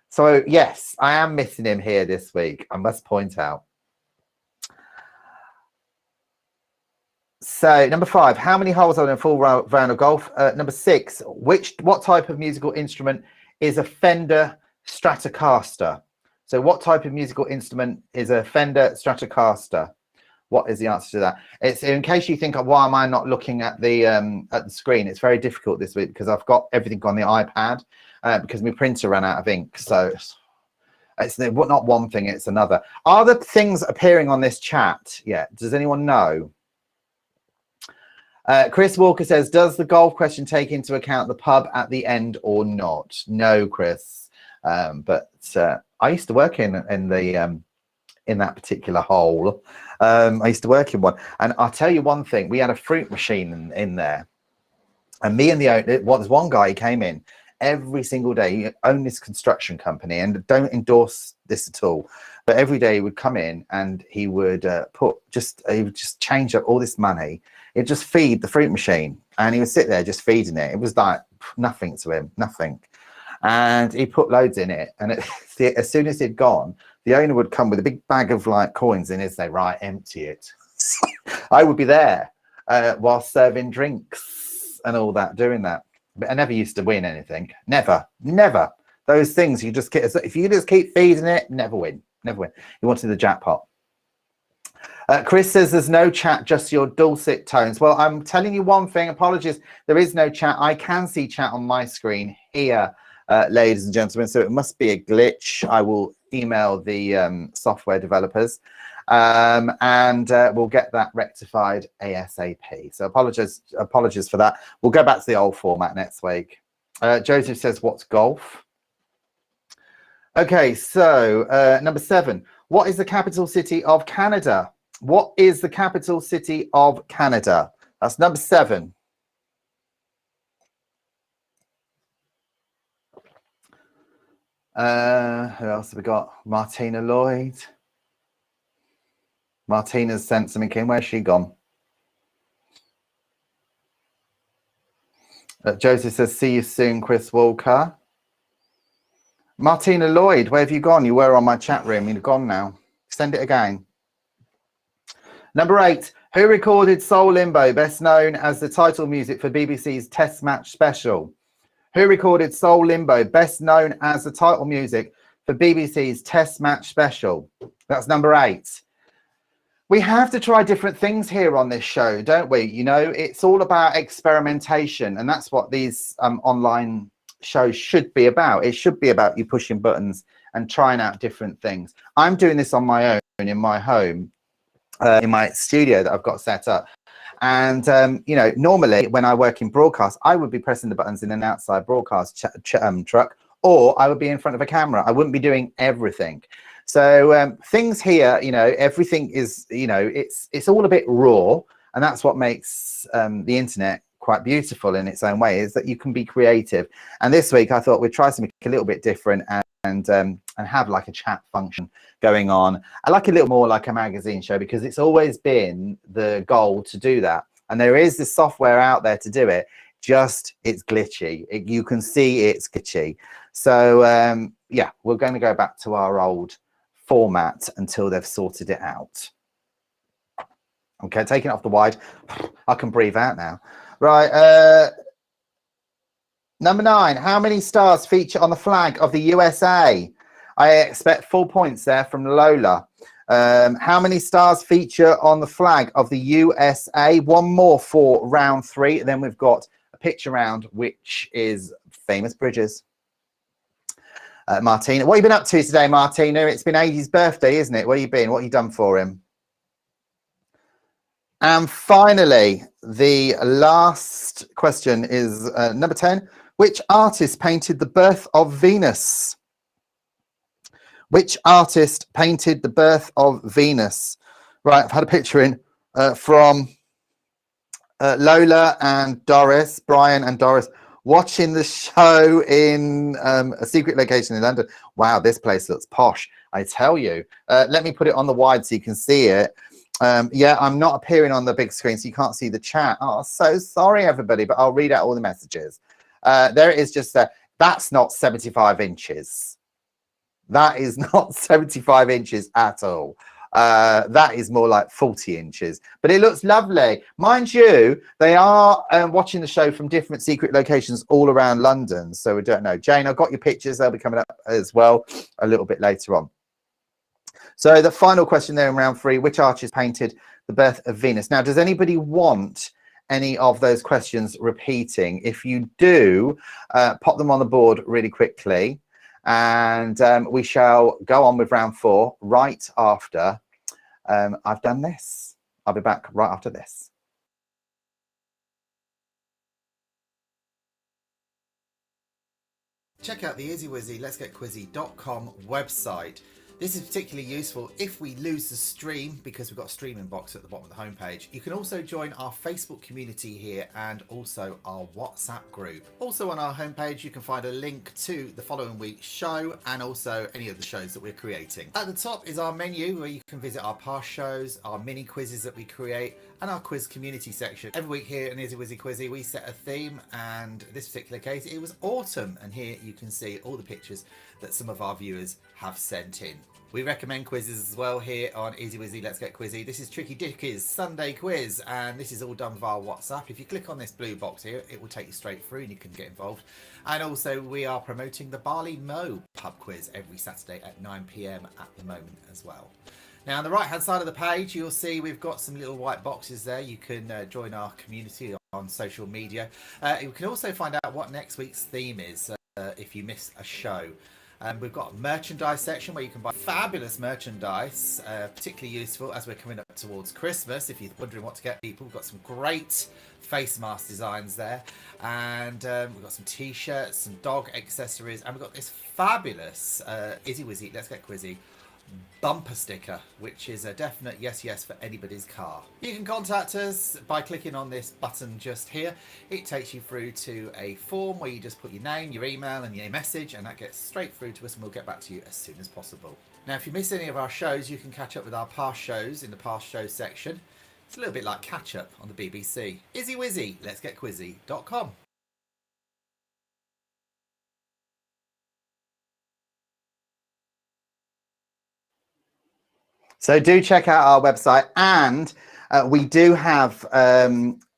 So yes, I am missing him here this week, I must point out. So number 5, how many holes are in a full round of golf? Number 6, what type of musical instrument is a Fender Stratocaster? So what type of musical instrument is a Fender Stratocaster? What is the answer to that? It's in case you think, why am I not looking at the screen? It's very difficult this week because I've got everything on the iPad because my printer ran out of ink. So it's not one thing, it's another. Are the things appearing on this chat yet? Does anyone know? Chris Walker says, does the golf question take into account the pub at the end or not? No, Chris. But I used to work in that particular hole. I used to work in one. And I'll tell you one thing. We had a fruit machine in there. And me and the owner, there's one guy, he came in every single day. He owned this construction company, and don't endorse this at all. But every day he would come in and he would he would just change up all this money. He'd just feed the fruit machine, and he would sit there just feeding it. It was like nothing to him, nothing. And he put loads in it. And as soon as he'd gone, the owner would come with a big bag of like coins and he'd say, right, empty it. I would be there while serving drinks and all that, doing that. But I never used to win anything. Never. Those things you just get, if you just keep feeding it, never win. You wanted the jackpot. Chris says there's no chat, just your dulcet tones. Well, I'm telling you one thing, apologies, there is no chat. I can see chat on my screen here, ladies and gentlemen, so it must be a glitch. I will email the software developers and we'll get that rectified ASAP. So apologies for that. We'll go back to the old format next week. Joseph says, what's golf? Okay, so number 7, what is the capital city of Canada? What is the capital city of Canada? That's number 7. Who else have we got? Martina Lloyd. Martina's sent something in. Where's she gone? Joseph says, see you soon, Chris Walker. Martina Lloyd, where have you gone? You were on my chat room. You're gone now. Send it again. Number 8. Who recorded Soul Limbo, best known as the title music for BBC's Test Match Special? Who recorded Soul Limbo, best known as the title music for BBC's Test Match Special? That's number 8. We have to try different things here on this show, don't we? You know, it's all about experimentation, and that's what these online shows should be about. It should be about you pushing buttons and trying out different things. I'm doing this on my own in my home, in my studio that I've got set up. And, you know, normally when I work in broadcast, I would be pressing the buttons in an outside broadcast truck, or I would be in front of a camera. I wouldn't be doing everything. So things here, you know, everything is, you know, it's all a bit raw. And that's what makes the internet quite beautiful in its own way, is that you can be creative. And this week I thought we'd try something a little bit different and have like a chat function going on. I like a little more like a magazine show, because it's always been the goal to do that. And there is this software out there to do it, just it's glitchy. You can see it's glitchy. So yeah, we're going to go back to our old format until they've sorted it out. Okay, taking it off the wide. I can breathe out now. Right, number 9. How many stars feature on the flag of the USA? I expect 4 points there from Lola. How many stars feature on the flag of the USA? One more for round 3. And then we've got a picture round, which is famous bridges. Martina, what have you been up to today, Martina? It's been Aidy's birthday, isn't it? Where have you been? What have you done for him? And finally, the last question is number 10. Which artist painted the birth of Venus? Which artist painted the birth of Venus? Right, I've had a picture in from Lola and Doris, Brian and Doris, watching the show in a secret location in London. Wow, this place looks posh, I tell you. Let me put it on the wide so you can see it. Yeah, I'm not appearing on the big screen, so you can't see the chat. Oh, so sorry, everybody, but I'll read out all the messages. There it is, just that's not 75 inches. That is not 75 inches at all. That is more like 40 inches, but it looks lovely. Mind you, they are watching the show from different secret locations all around London, so we don't know. Jane, I've got your pictures. They'll be coming up as well a little bit later on. So the final question there in round 3, which artist painted the birth of Venus? Now, does anybody want any of those questions repeating? If you do, pop them on the board really quickly. And we shall go on with round 4 right after I've done this. I'll be back right after this. Check out the IzzyWizzy Let's Get Quizzy.com website. This is particularly useful if we lose the stream, because we've got a streaming box at the bottom of the homepage. You can also join our Facebook community here and also our WhatsApp group. Also on our homepage, you can find a link to the following week's show and also any of the shows that we're creating. At the top is our menu where you can visit our past shows, our mini quizzes that we create, and our quiz community section. Every week here in IzzyWizzy Quizzy, we set a theme, and this particular case, it was autumn. And here you can see all the pictures that some of our viewers have sent in. We recommend quizzes as well here on IzzyWizzy Let's Get Quizzy. This is Tricky Dickie's Sunday quiz, and this is all done via WhatsApp. If you click on this blue box here, it will take you straight through and you can get involved. And also we are promoting the Barley Mow pub quiz every Saturday at 9 PM at the moment as well. Now on the right hand side of the page, you'll see we've got some little white boxes there. You can join our community on social media. You can also find out what next week's theme is if you miss a show. We've got a merchandise section where you can buy fabulous merchandise, particularly useful as we're coming up towards Christmas. If you're wondering what to get people, we've got some great face mask designs there, and we've got some t-shirts, some dog accessories, and we've got this fabulous IzzyWizzy Let's Get Quizzy bumper sticker, which is a definite yes for anybody's car. You can contact us by clicking on this button just here. It takes you through to a form where you just put your name, your email and your message, and that gets straight through to us, and we'll get back to you as soon as possible. Now if you miss any of our shows, you can catch up with our past shows in the past shows section. It's a little bit like catch up on the BBC. IzzyWizzy Let's Get Quizzy.com. So do check out our website, and we do have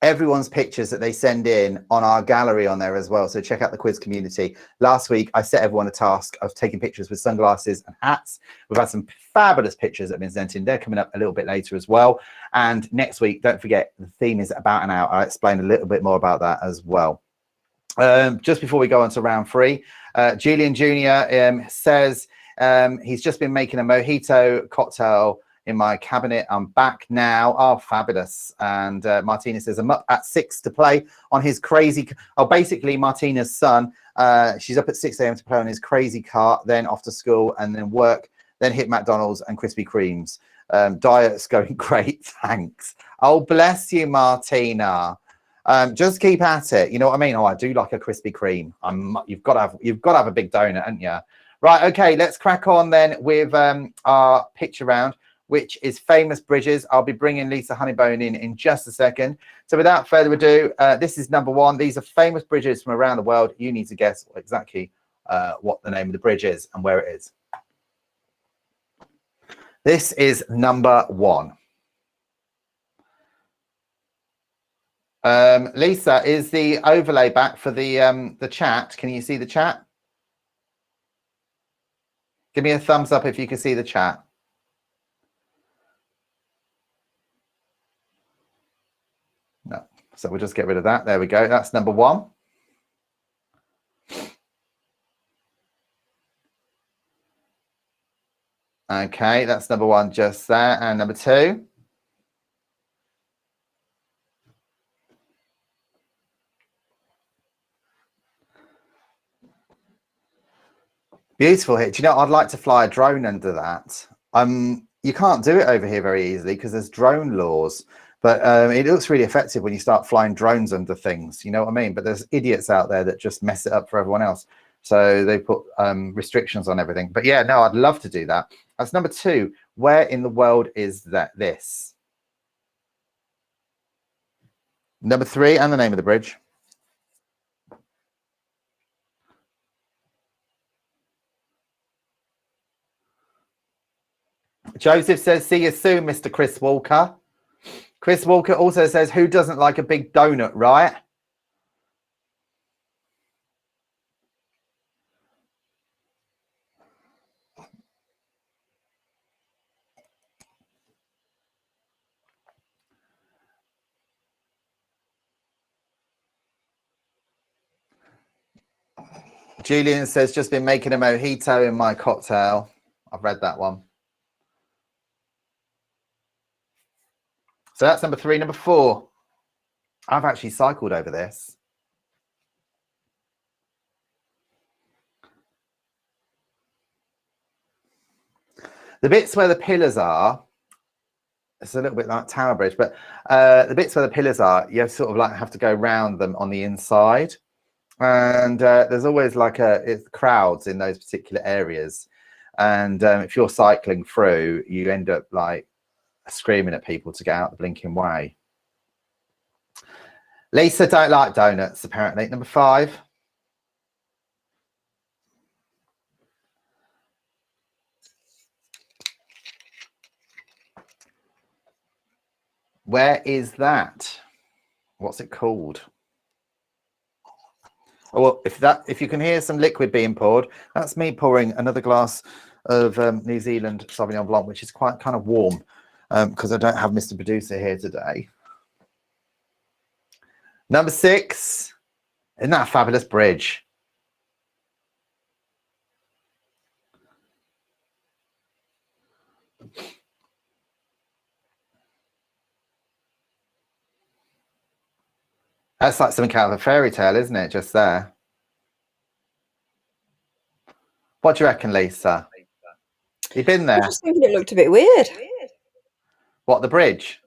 everyone's pictures that they send in on our gallery on there as well. So check out the quiz community. Last week, I set everyone a task of taking pictures with sunglasses and hats. We've had some fabulous pictures that have been sent in. They're coming up a little bit later as well. And next week, don't forget, the theme is about an hour. I'll explain a little bit more about that as well. Just before we go on to round 3, Julian Jr. Says he's just been making a mojito cocktail in my cabinet. I'm back now. Oh, fabulous. And Martina says, I'm up at 6 to play on his crazy... Oh, basically, Martina's son, she's up at 6 a.m. to play on his crazy cart, then off to school, and then work, then hit McDonald's and Krispy Kremes. Diet's going great, thanks. Oh, bless you, Martina. Just keep at it. You know what I mean? Oh, I do like a Krispy Kreme. You've got to have a big donut, haven't you? Right, okay, let's crack on then with our picture round, which is famous bridges. I'll be bringing Lisa Honeybone in just a second. So without further ado, this is number 1. These are famous bridges from around the world. You need to guess exactly what the name of the bridge is and where it is. This is number 1. Lisa, is the overlay back for the chat? Can you see the chat? Give me a thumbs up if you can see the chat. No, so we'll just get rid of that. There we go. That's number 1. Okay, that's number 1 just there. And number 2. Beautiful here. Do you know, I'd like to fly a drone under that. You can't do it over here very easily because there's drone laws, but it looks really effective when you start flying drones under things. You know what I mean? But there's idiots out there that just mess it up for everyone else. So they put restrictions on everything. But yeah, no, I'd love to do that. That's number 2. Where in the world is this? Number 3 and the name of the bridge. Joseph says, see you soon, Mr. Chris Walker. Chris Walker also says, who doesn't like a big donut, right? Julian says, just been making a mojito in my cocktail. I've read that one. So that's number 3. Number 4. I've actually cycled over this. The bits where the pillars are, it's a little bit like Tower Bridge, but the bits where the pillars are, you sort of like have to go around them on the inside. And there's always like crowds in those particular areas. And if you're cycling through, you end up like screaming at people to get out the blinking way. Lisa don't like donuts, apparently. Number 5. Where is that? What's it called? Oh, well, if you can hear some liquid being poured, that's me pouring another glass of New Zealand Sauvignon Blanc, which is quite kind of warm. Because I don't have Mr. Producer here today. Number 6. Isn't that a fabulous bridge? That's like something out of a fairy tale, isn't it? Just there. What do you reckon, Lisa? You've been there? I just thinking it looked a bit weird. What, the bridge?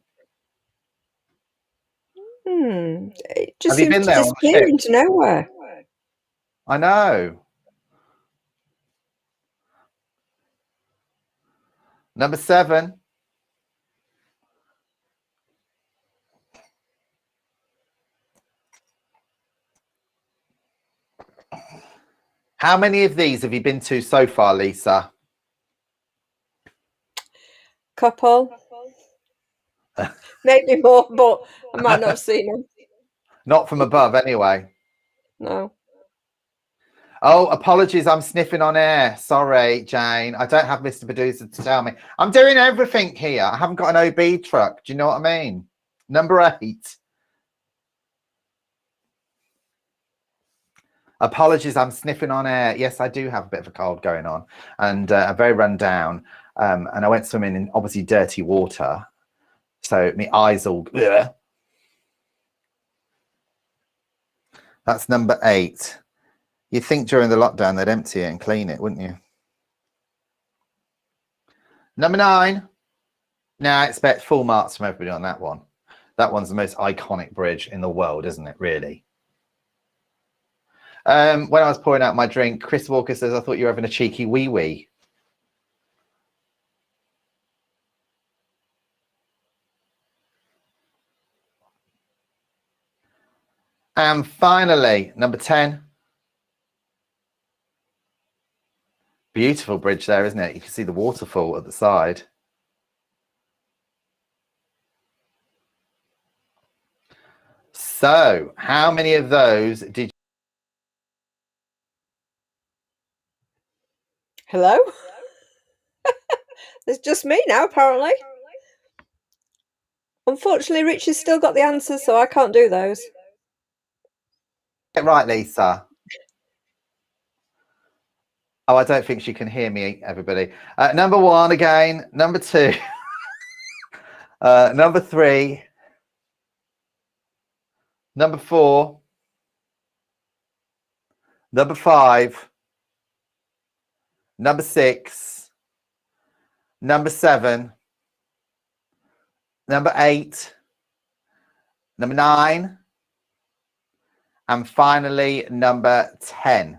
It just Have you seems been to there on the disappear ship? into nowhere. I know. Number 7. How many of these have you been to so far, Lisa? couple. Maybe more, but I might not have seen them. Not from above, anyway. No. Oh, apologies, I'm sniffing on air. Sorry, Jane. I don't have Mr. Producer to tell me. I'm doing everything here. I haven't got an OB truck. Do you know what I mean? Number 8. Apologies, I'm sniffing on air. Yes, I do have a bit of a cold going on, and I'm very run down. And I went swimming in obviously dirty water, so my eyes all. Ugh. That's number 8. You'd think during the lockdown they'd empty it and clean it, wouldn't you? Number 9. Now I expect full marks from everybody on that one. That one's the most iconic bridge in the world, isn't it? Really. When I was pouring out my drink, Chris Walker says, I thought you were having a cheeky wee-wee. And finally, number 10. Beautiful bridge there, isn't it? You can see the waterfall at the side. So, how many of those did you... Hello? It's just me now, apparently. Unfortunately, Richie's still got the answers, so I can't do those. Get right, Lisa. Oh, I don't think she can hear me, everybody. Number 1 again. Number 2. Number 3. Number 4. Number 5. Number 6. Number 7. Number 8. Number 9. And finally, number 10.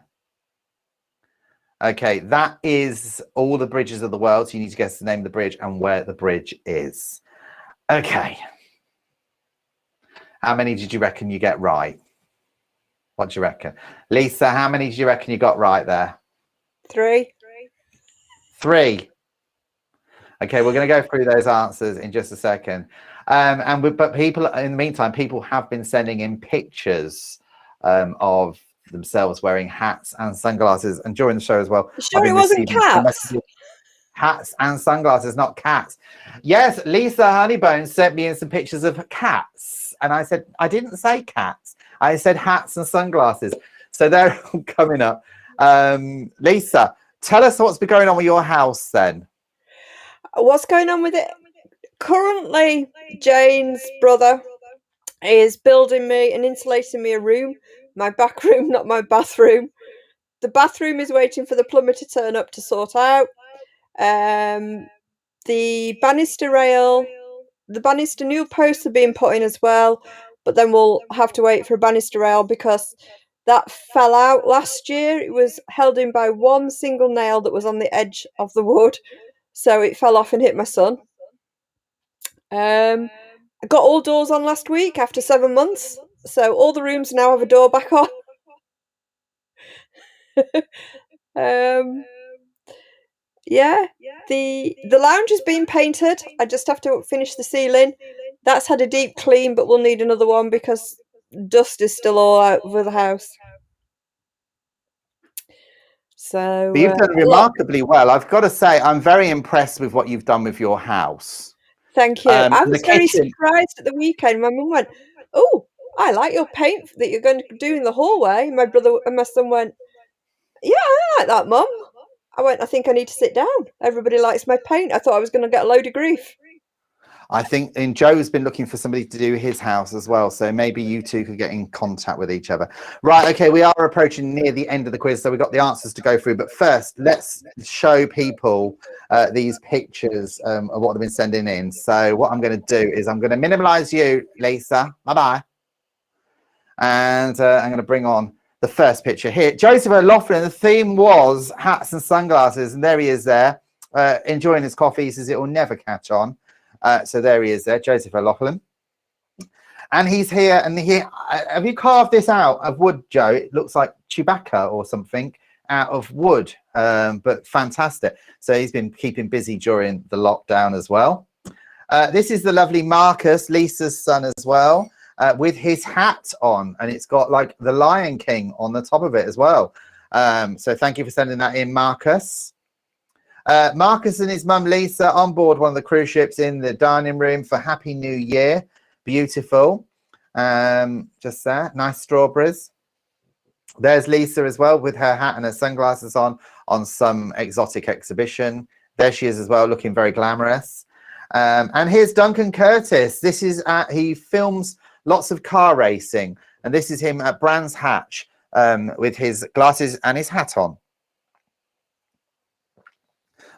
Okay, that is all the bridges of the world. So you need to guess the name of the bridge and where the bridge is. Okay. How many did you reckon you get right? What do you reckon? Lisa, how many do you reckon you got right there? 3. 3. Okay, we're going to go through those answers in just a second. But people, in the meantime, people have been sending in pictures of themselves wearing hats and sunglasses, and during the show as well. You sure it wasn't cats? Hats and sunglasses, not cats. Yes, Lisa Honeybones sent me in some pictures of cats, and I said I didn't say cats. I said hats and sunglasses. So they're all coming up. Lisa, tell us what's been going on with your house then. What's going on with it? Currently, Jane's brother is building me and insulating me a room. My back room, not my bathroom. The bathroom is waiting for the plumber to turn up to sort out. The banister rail, the banister new posts are being put in as well, but then we'll have to wait for a banister rail because that fell out last year. It was held in by one single nail that was on the edge of the wood, so it fell off and hit my son. I got all doors on last week after 7 months, so all the rooms now have a door back on. Yeah, the lounge has been painted. I just have to finish the ceiling. That's had a deep clean, but we'll need another one because dust is still all out over the house. So But you've done remarkably well. I've got to say, I'm very impressed with what you've done with your house. Thank you. I was very kitchen. surprised at the weekend. My mum went, "Oh, I like your paint that you're going to do in the hallway." My brother and my son went, "Yeah, I like that, Mum." I went, "I think I need to sit down. Everybody likes my paint." I thought I was going to get a load of grief. I think, and Joe's been looking for somebody to do his house as well, so maybe you two could get in contact with each other. Right, okay, we are approaching near the end of the quiz, so we've got the answers to go through, but first, let's show people these pictures of what they've been sending in. So what I'm going to do is I'm going to minimize you, Lisa. Bye-bye. And I'm going to bring on the first picture here. Joseph O'Loughlin, the theme was hats and sunglasses, and there he is there, enjoying his coffee. He says it will never catch on. So there he is there, Joseph O'Loughlin. And he's here, and have you carved this out of wood, Joe? It looks like Chewbacca or something. out of wood, but fantastic. So he's been keeping busy during the lockdown as well. This is the lovely Marcus, Lisa's son as well, with his hat on, and it's got like the Lion King on the top of it as well. So thank you for sending that in, Marcus. Marcus and his mum Lisa on board one of the cruise ships in the dining room for Happy New Year. Beautiful. Just there, nice strawberries. There's Lisa as well with her hat and her sunglasses on some exotic exhibition. There she is as well, looking very glamorous. And here's Duncan Curtis. This is he films lots of car racing, and this is him at Brands Hatch with his glasses and his hat on.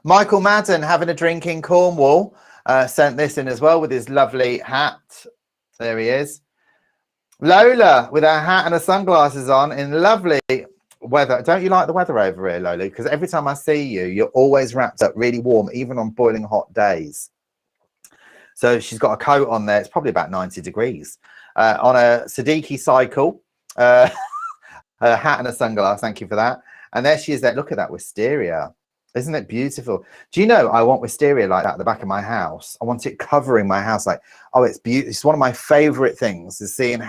Michael Madden having a drink in Cornwall sent this in as well with his lovely hat. There he is. Lola with her hat and her sunglasses on in lovely weather. Don't you like the weather over here, Lola? Because every time I see you, you're always wrapped up really warm, even on boiling hot days. So she's got a coat on there. It's probably about 90 degrees on a Siddiqui cycle. Her hat and a sunglasses. Thank you for that. And there she is there. Look at that wisteria. Isn't it beautiful? Do you know I want wisteria like that at the back of my house? I want it covering my house. Like, oh, it's beautiful. It's one of my favorite things is seeing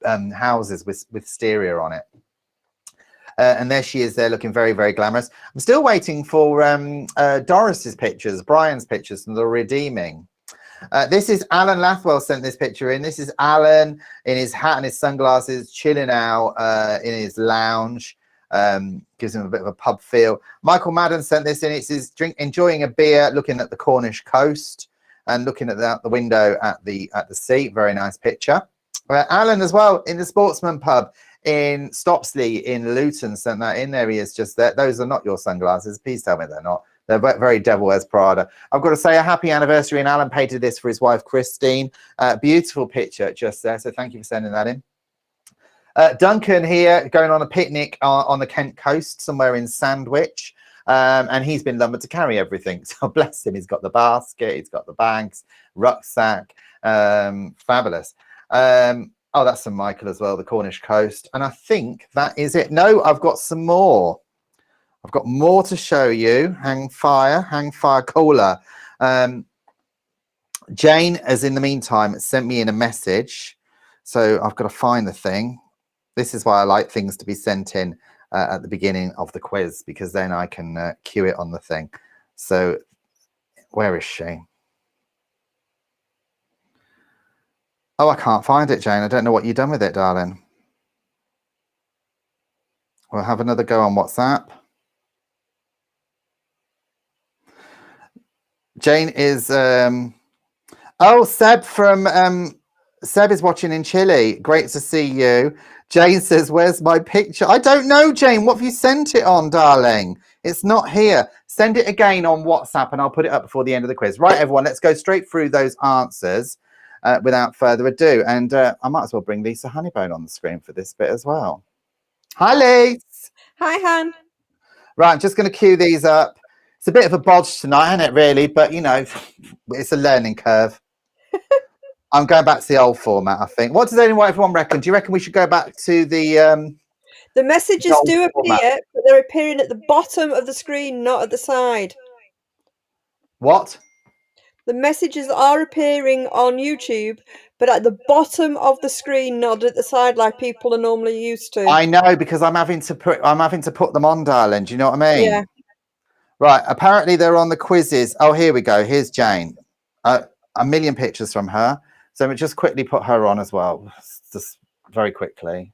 houses with wisteria on it. And there she is there looking very, very glamorous. I'm still waiting for Doris's pictures, Brian's pictures from the redeeming. This is Alan Lathwell sent this picture in. This is Alan in his hat and his sunglasses, chilling out in his lounge. Gives him a bit of a pub feel. Michael Madden sent this in. It says enjoying a beer, looking at the Cornish coast and looking at the window at the sea. Very nice picture. Alan as well in the Sportsman pub in Stopsley in Luton sent that in. There he is, just there. Those are not your sunglasses. Please tell me they're not. They're very Devil Wears Prada. I've got to say a happy anniversary, and Alan painted this for his wife Christine. Beautiful picture just there. So thank you for sending that in. Duncan here going on a picnic on the Kent coast somewhere in Sandwich, and he's been lumbered to carry everything. So bless him. He's got the basket, he's got the bags, rucksack. Fabulous. Oh, that's St Michael as well, the Cornish coast. And I think that is it. No, I've got some more. I've got more to show you. Hang fire cola. Jane has in the meantime sent me in a message, so I've got to find the thing. This is why I like things to be sent in at the beginning of the quiz, because then I can cue it on the thing. So where is she? Oh, I can't find it, Jane. I don't know what you've done with it, darling. We'll have another go on WhatsApp. Jane is oh, Seb from Seb is watching in Chile. Great to see you. Jane says, where's my picture? I don't know, Jane. What have you sent it on, darling? It's not here. Send it again on WhatsApp and I'll put it up before the end of the quiz. Right, everyone, let's go straight through those answers without further ado. And I might as well bring Lisa Honeybone on the screen for this bit as well. Hi, Lise. Hi, Han. Right, I'm just going to cue these up. It's a bit of a bodge tonight, isn't it, really? But, you know, it's a learning curve. I'm going back to the old format, I think. What does everyone reckon? Do you reckon we should go back to the messages do appear, but they're appearing at the bottom of the screen, not at the side. What? The messages are appearing on YouTube, but at the bottom of the screen, not at the side like people are normally used to. I know, because I'm having to put them on, darling. Do you know what I mean? Yeah. Right. Apparently they're on the quizzes. Oh, here we go. Here's Jane. A million pictures from her. So we just quickly put her on as well, just very quickly.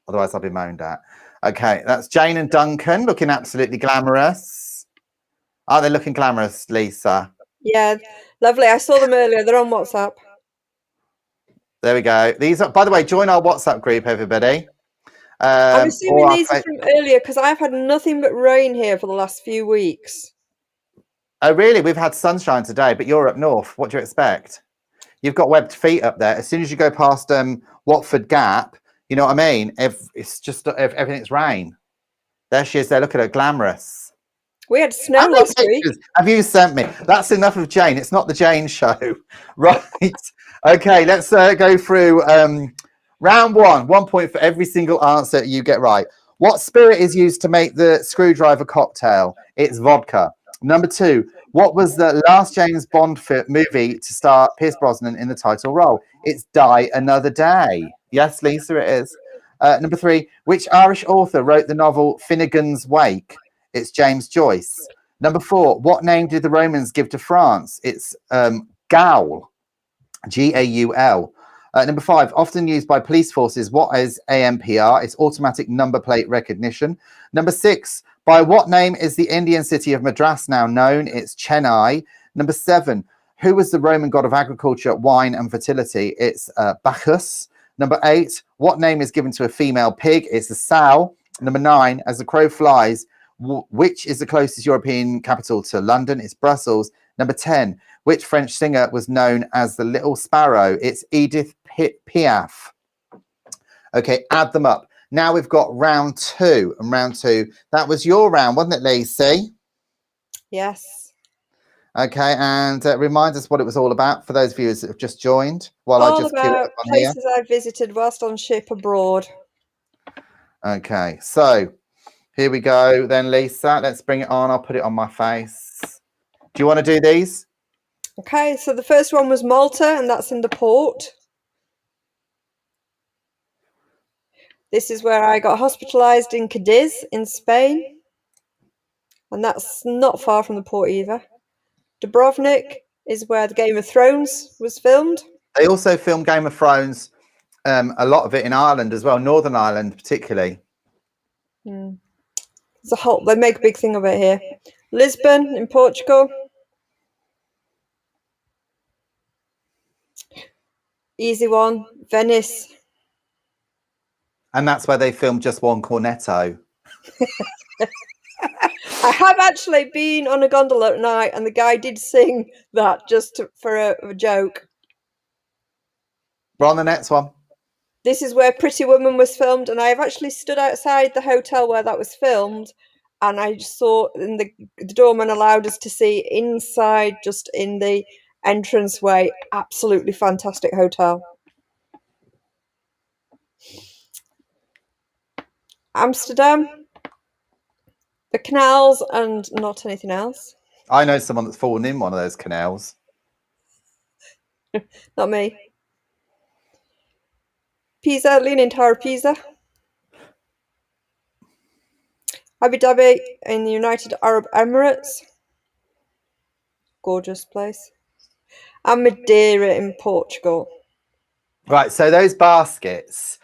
Otherwise I'll be moaned at. Okay, that's Jane and Duncan looking absolutely glamorous. Are they looking glamorous, Lisa? Yeah, lovely. I saw them earlier. They're on WhatsApp. There we go. These are, by the way, join our WhatsApp group, everybody. I'm assuming these are from earlier because I've had nothing but rain here for the last few weeks. Oh, really? We've had sunshine today, but you're up north. What do you expect? You've got webbed feet up there. As soon as you go past Watford Gap, you know what I mean? It's just everything's rain. There she is there. Look at her, glamorous. We had snow last week. Have you sent me? That's enough of Jane. It's not the Jane show. Right. Okay, let's go through round one. 1 point for every single answer you get right. What spirit is used to make the screwdriver cocktail? It's vodka. Number 2, what was the last James Bond movie to star Pierce Brosnan in the title role? It's Die Another Day. Yes, Lisa, it is. Number 3, which Irish author wrote the novel Finnegan's Wake? It's James Joyce. Number 4, what name did the Romans give to France? It's Gaul, Gaul. Number 5, often used by police forces. What is ANPR? It's automatic number plate recognition. Number 6, by what name is the Indian city of Madras now known? It's Chennai. Number 7, who was the Roman god of agriculture, wine and fertility? It's Bacchus. Number 8, what name is given to a female pig? It's a sow. Number 9, as the crow flies, which is the closest European capital to London? It's Brussels. Number 10, which French singer was known as the Little Sparrow? It's Edith Piaf. Okay, add them up. Now we've got round 2. And round 2, that was your round, wasn't it, Lacey? Yes. Okay, and remind us what it was all about for those viewers that have just joined. While All I just about places I visited whilst on ship abroad. Okay, so here we go then, Lisa. Let's bring it on. I'll put it on my face. Do you want to do these? Okay, so the first one was Malta, and that's in the port. This is where I got hospitalised in Cadiz in Spain. And that's not far from the port either. Dubrovnik is where the Game of Thrones was filmed. They also filmed Game of Thrones, a lot of it in Ireland as well, Northern Ireland particularly. There's a whole, they make a big thing of it here. Lisbon in Portugal. Easy one. Venice. And that's where they filmed Just One Cornetto. I have actually been on a gondola at night, and the guy did sing that just for a joke. We're on the next one. This is where Pretty Woman was filmed, and I have actually stood outside the hotel where that was filmed, and I just saw, and the doorman allowed us to see inside, just in the entranceway. Absolutely fantastic hotel. Amsterdam, the canals, and not anything else. I know someone that's fallen in one of those canals. Not me. Pisa, Leaning Tower of Pisa. Abu Dhabi in the United Arab Emirates. Gorgeous place. And Madeira in Portugal. Right, so those baskets,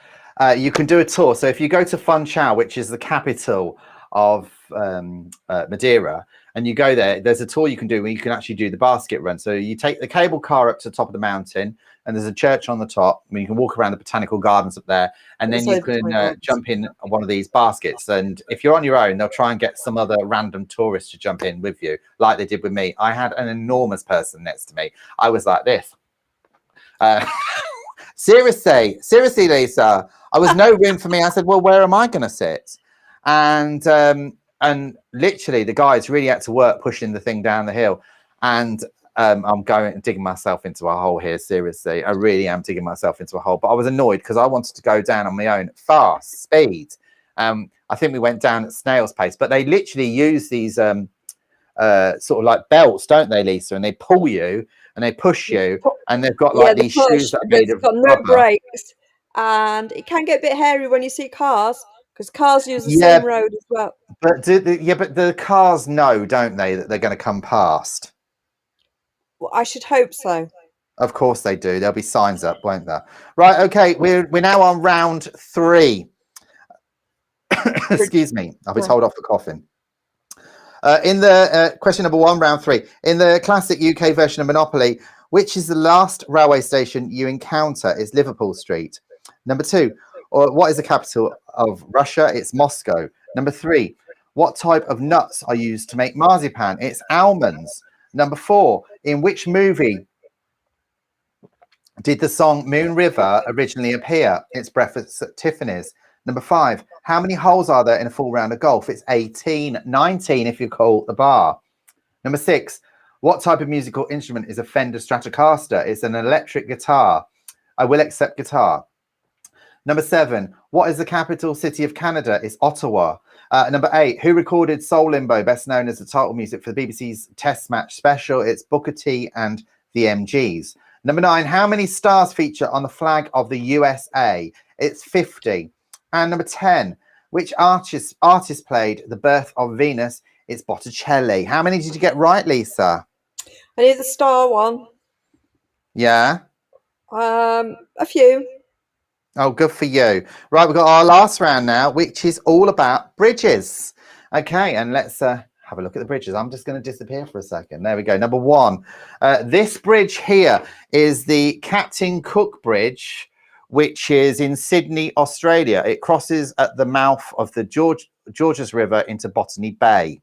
you can do a tour. So if you go to Funchal, which is the capital of Madeira, and you go there, there's a tour you can do where you can actually do the basket run. So you take the cable car up to the top of the mountain, and there's a church on the top where you can walk around the botanical gardens up there, and then you can jump in one of these baskets. And if you're on your own, they'll try and get some other random tourist to jump in with you, like they did with me. I had an enormous person next to me. I was like this. Seriously, Lisa, I was no room for me. I said, well, where am I going to sit? And literally the guys really had to work pushing the thing down the hill. And I'm going and digging myself into a hole here. Seriously, I really am digging myself into a hole. But I was annoyed because I wanted to go down on my own, fast, speed. I think we went down at snail's pace. But they literally use these sort of like belts, don't they, Lisa? And they pull you and they push you. And they've got like these shoes that are made of no brakes. And it can get a bit hairy when you see cars, because cars use the same road as well. But but the cars know, don't they, that they're going to come past? Well, I should hope so. Of course they do. There'll be signs up, won't there? Right. Okay. We're now on round 3. Excuse me. I'll be told off for coughing. In the question number 1, round 3, in the classic UK version of Monopoly, which is the last railway station you encounter? Is Liverpool Street. Number 2, or what is the capital of Russia? It's Moscow. Number 3, what type of nuts are used to make marzipan? It's almonds. Number 4, in which movie did the song Moon River originally appear? It's Breakfast at Tiffany's. Number 5, how many holes are there in a full round of golf? It's 18, 19 if you call the bar. Number 6, what type of musical instrument is a Fender Stratocaster? It's an electric guitar. I will accept guitar. Number 7, what is the capital city of Canada? It's Ottawa. Number 8, who recorded Soul Limbo, best known as the title music for the BBC's Test Match special? It's Booker T and the MGs. Number 9, how many stars feature on the flag of the USA? It's 50. And number 10, which artist played The Birth of Venus? It's Botticelli. How many did you get right, Lisa? I need the star one. Yeah. A few. Oh, good for you. Right, we've got our last round now, which is all about bridges. Okay, and let's have a look at the bridges. I'm just going to disappear for a second. There we go. Number 1. This bridge here is the Captain Cook Bridge, which is in Sydney, Australia. It crosses at the mouth of the Georges River into Botany Bay.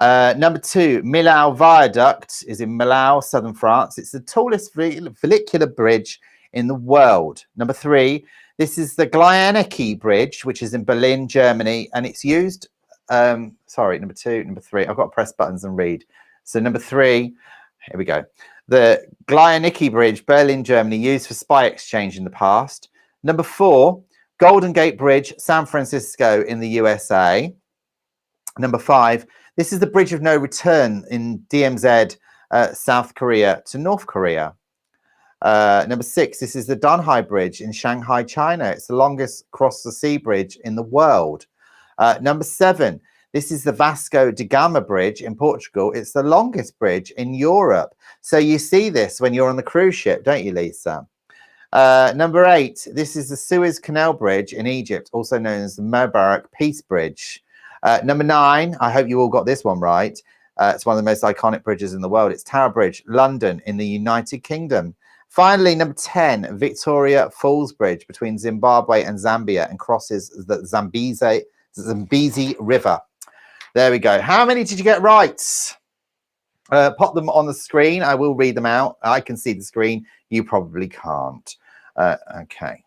Number 2, Millau Viaduct is in Millau, southern France. It's the tallest vernacular bridge in the world. Number 3, this is the Glienicke Bridge, which is in Berlin, Germany, and it's used. Number 2, number 3. I've got to press buttons and read. So number 3, here we go. The Glienicke Bridge, Berlin, Germany, used for spy exchange in the past. Number 4, Golden Gate Bridge, San Francisco in the USA. Number 5, this is the Bridge of No Return in DMZ, South Korea to North Korea. Number 6, this is the Dunhai Bridge in Shanghai, China. It's the longest cross-the-sea bridge in the world. Number 7, this is the Vasco da Gama Bridge in Portugal. It's the longest bridge in Europe. So you see this when you're on the cruise ship, don't you, Lisa? Number 8, this is the Suez Canal Bridge in Egypt, also known as the Mubarak Peace Bridge. Number 9, I hope you all got this one right. It's one of the most iconic bridges in the world. It's Tower Bridge, London in the United Kingdom. Finally, number 10, Victoria Falls Bridge between Zimbabwe and Zambia and crosses the Zambezi River. There we go. How many did you get right? Pop them on the screen. I will read them out. I can see the screen. You probably can't. Okay.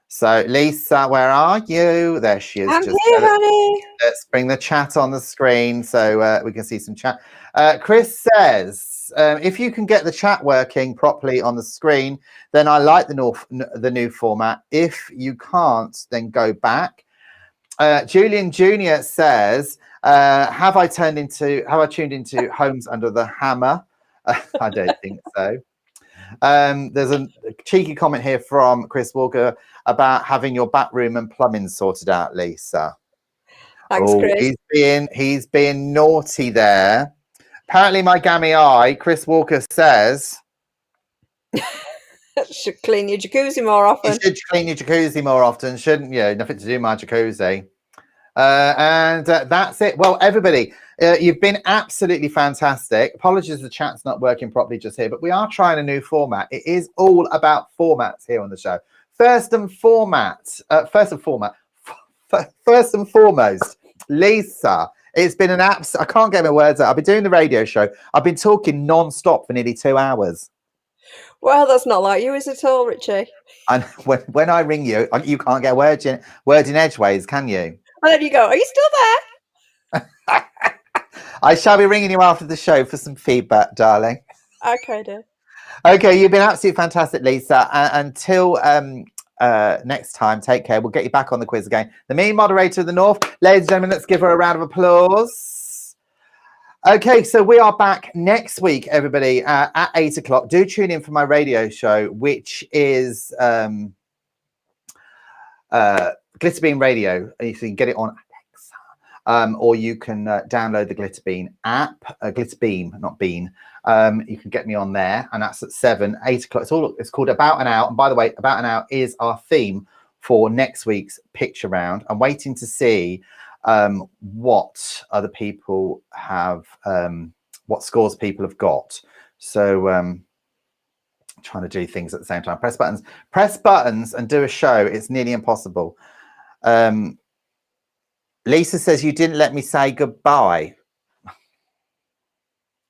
So, Lisa, where are you? There she is. I'm here, honey. Let's bring the chat on the screen so we can see some chat. Chris says, if you can get the chat working properly on the screen, then I like the new format. If you can't, then go back. Julian Jr. says, have I tuned into Homes Under the Hammer? I don't think so. There's a cheeky comment here from Chris Walker about having your back room and plumbing sorted out, Lisa. Thanks, Chris. He's being naughty there. Apparently, my gammy eye, Chris Walker says, should clean your jacuzzi more often. You should clean your jacuzzi more often, shouldn't you? Nothing to do with my jacuzzi. And that's it. Well, everybody, you've been absolutely fantastic. Apologies, the chat's not working properly just here, but we are trying a new format. It is all about formats here on the show. First and foremost, Lisa, it's been an I can't get my words out. I've been doing the radio show. I've been talking non-stop for nearly 2 hours. Well, that's not like you, is it all, Richie? And when I ring you, you can't get word in edgeways, can you? And then you go, are you still there? I shall be ringing you after the show for some feedback, darling. Okay, dear. Okay, you've been absolutely fantastic, Lisa. Until next time, take care. We'll get you back on the quiz again. The main moderator of the North, ladies and gentlemen, let's give her a round of applause. Okay, so we are back next week, everybody, at 8 o'clock. Do tune in for my radio show, which is Glitterbeam Radio. You can get it on Alexa, or you can download the Glitterbeam app. Glitterbeam, not Bean. You can get me on there, and that's at 7, 8 o'clock. It's called About an Hour. And by the way, About an Hour is our theme for next week's picture round. I'm waiting to see what other people have, what scores people have got. So trying to do things at the same time. Press buttons and do a show. It's nearly impossible. Lisa says you didn't let me say goodbye.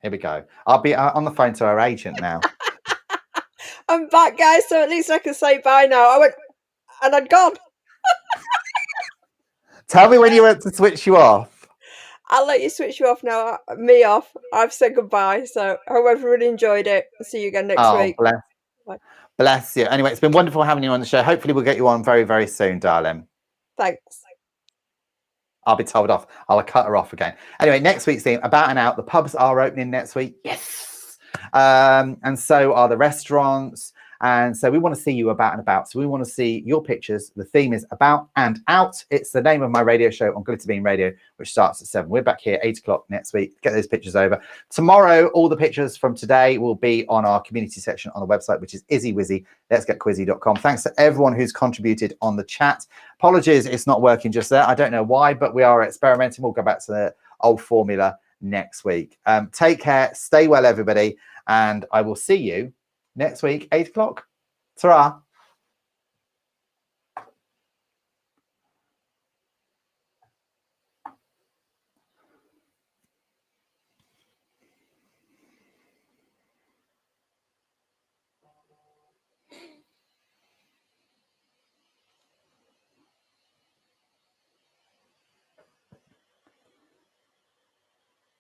Here we go. I'll be on the phone to our agent now. I'm back, guys, so at least I can say bye now. I went and I'd gone. Tell me when you want to switch you off. I'll let you switch you off now. Me off. I've said goodbye. So I hope everyone enjoyed it. See you again next week. Bless. Bye. Bless you. Anyway, it's been wonderful having you on the show. Hopefully we'll get you on very, very soon, darling. Thanks. I'll be told off. I'll cut her off again. Anyway, next week's theme, About and Out. The pubs are opening next week. Yes. And so are the restaurants. And so we want to see you about and about. So we want to see your pictures. The theme is About and Out. It's the name of my radio show on Glitterbeam Radio, which starts at 7. We're back here 8 o'clock next week. Get those pictures over. Tomorrow, all the pictures from today will be on our community section on the website, which is izzywizzy, letsgetquizzy.com. Thanks to everyone who's contributed on the chat. Apologies, it's not working just there. I don't know why, but we are experimenting. We'll go back to the old formula next week. Take care. Stay well, everybody. And I will see you next week, 8 o'clock. Ta-ra.